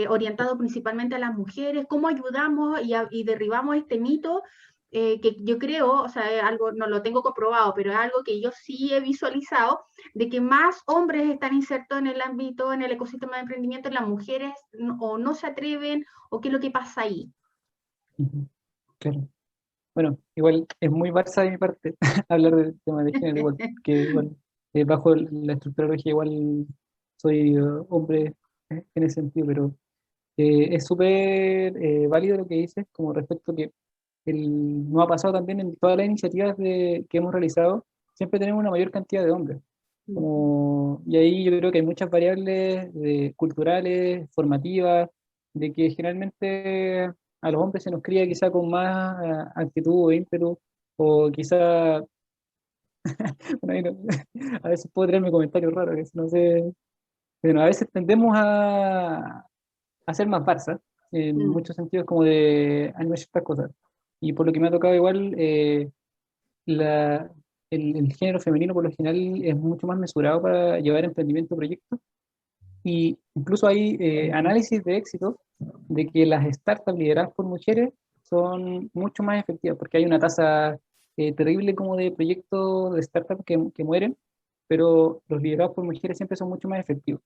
orientados principalmente a las mujeres. ¿Cómo ayudamos y derribamos este mito? Que yo creo, o sea, es algo, no lo tengo comprobado, pero es algo que yo sí he visualizado, de que más hombres están insertos en el ámbito, en el ecosistema de emprendimiento, las mujeres o no se atreven, o qué es lo que pasa ahí. Claro. Bueno, igual es muy Barça de mi parte hablar del tema de género, igual, que igual, bajo la estructura lógica igual soy hombre en ese sentido, pero es súper válido lo que dices, como respecto que no ha pasado también en todas las iniciativas que hemos realizado, siempre tenemos una mayor cantidad de hombres. Como, y ahí yo creo que hay muchas variables culturales, formativas, de que generalmente a los hombres se nos cría quizá con más actitud o ímpetu, o quizá, bueno, ahí a veces puedo tener mi comentario raro, que no sé, Bueno, a veces tendemos a ser más Barça, en muchos sentidos, como de animar ciertas cosas. Y por lo que me ha tocado igual, la, el género femenino por lo general es mucho más mesurado para llevar emprendimiento proyectos. Y incluso hay análisis de éxito de que las startups lideradas por mujeres son mucho más efectivas, porque hay una tasa terrible como de proyectos de startups que mueren, pero los liderados por mujeres siempre son mucho más efectivos.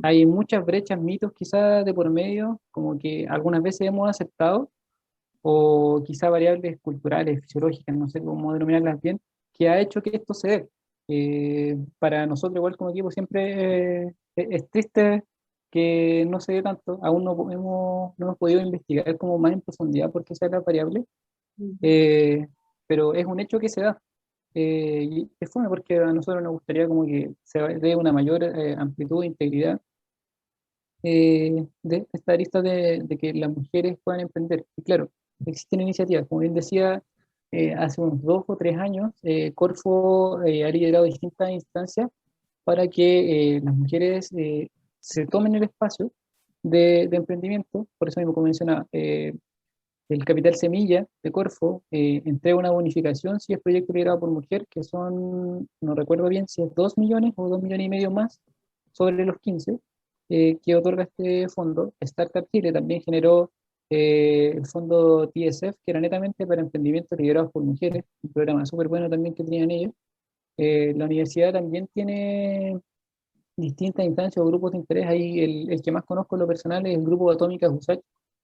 Hay muchas brechas, mitos quizás de por medio, como que algunas veces hemos aceptado, o quizá variables culturales, fisiológicas, no sé cómo denominarlas bien, que ha hecho que esto se dé. Para nosotros igual como equipo siempre es triste que no se dé tanto, aún no hemos podido investigar como más en profundidad por qué sea la variable, pero es un hecho que se da. Y es fome porque a nosotros nos gustaría como que se dé una mayor amplitud e integridad de esta arista de que las mujeres puedan emprender. Y claro, existen iniciativas, como bien decía, hace unos 2 o 3 años, Corfo ha liderado distintas instancias para que las mujeres se tomen el espacio de emprendimiento. Por eso mismo, como mencionaba, el Capital Semilla de Corfo entrega una bonificación si es proyecto liderado por mujer, que son, no recuerdo bien si es 2 millones o 2,5 millones más sobre los 15 que otorga este fondo. Startup Chile también generó el fondo TSF, que era netamente para emprendimientos liderados por mujeres, un programa súper bueno también que tenían ellos. La universidad también tiene distintas instancias o grupos de interés. Ahí el que más conozco en lo personal es el grupo Atómicas USACH,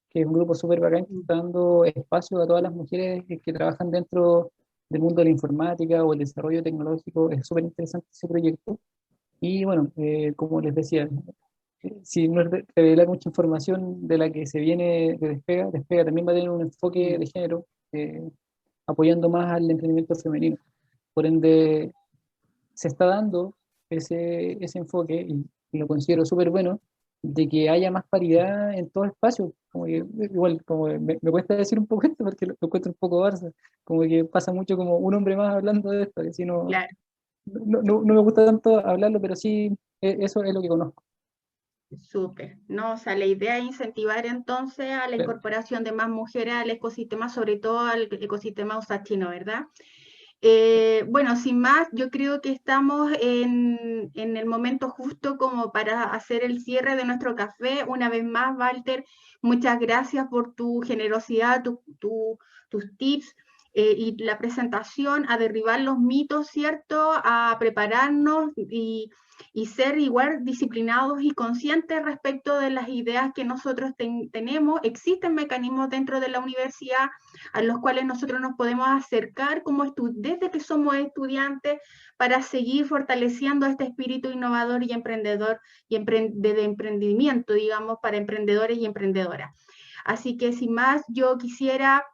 que es un grupo súper bacán que está dando espacio a todas las mujeres que trabajan dentro del mundo de la informática o el desarrollo tecnológico. Es súper interesante ese proyecto. Y bueno, como les decía, si no es revelar mucha información de la que se viene de Despega, Despega también va a tener un enfoque de género, apoyando más al emprendimiento femenino. Por ende, se está dando ese enfoque, y lo considero súper bueno, de que haya más paridad en todo espacio. Como que, igual, como me cuesta decir un poco esto porque lo encuentro un poco Barça, como que pasa mucho como un hombre más hablando de esto, que si no, Claro. no me gusta tanto hablarlo, pero sí, eso es lo que conozco. Súper, ¿no? O sea, la idea es incentivar entonces a la incorporación de más mujeres al ecosistema, sobre todo al ecosistema usachino, ¿verdad? Bueno, sin más, yo creo que estamos en el momento justo como para hacer el cierre de nuestro café. Una vez más, Walter, muchas gracias por tu generosidad, tus tips y la presentación, a derribar los mitos, ¿cierto? A prepararnos y ser igual disciplinados y conscientes respecto de las ideas que nosotros tenemos. Existen mecanismos dentro de la universidad a los cuales nosotros nos podemos acercar como desde que somos estudiantes para seguir fortaleciendo este espíritu innovador y emprendedor y de emprendimiento, digamos, para emprendedores y emprendedoras. Así que sin más, yo quisiera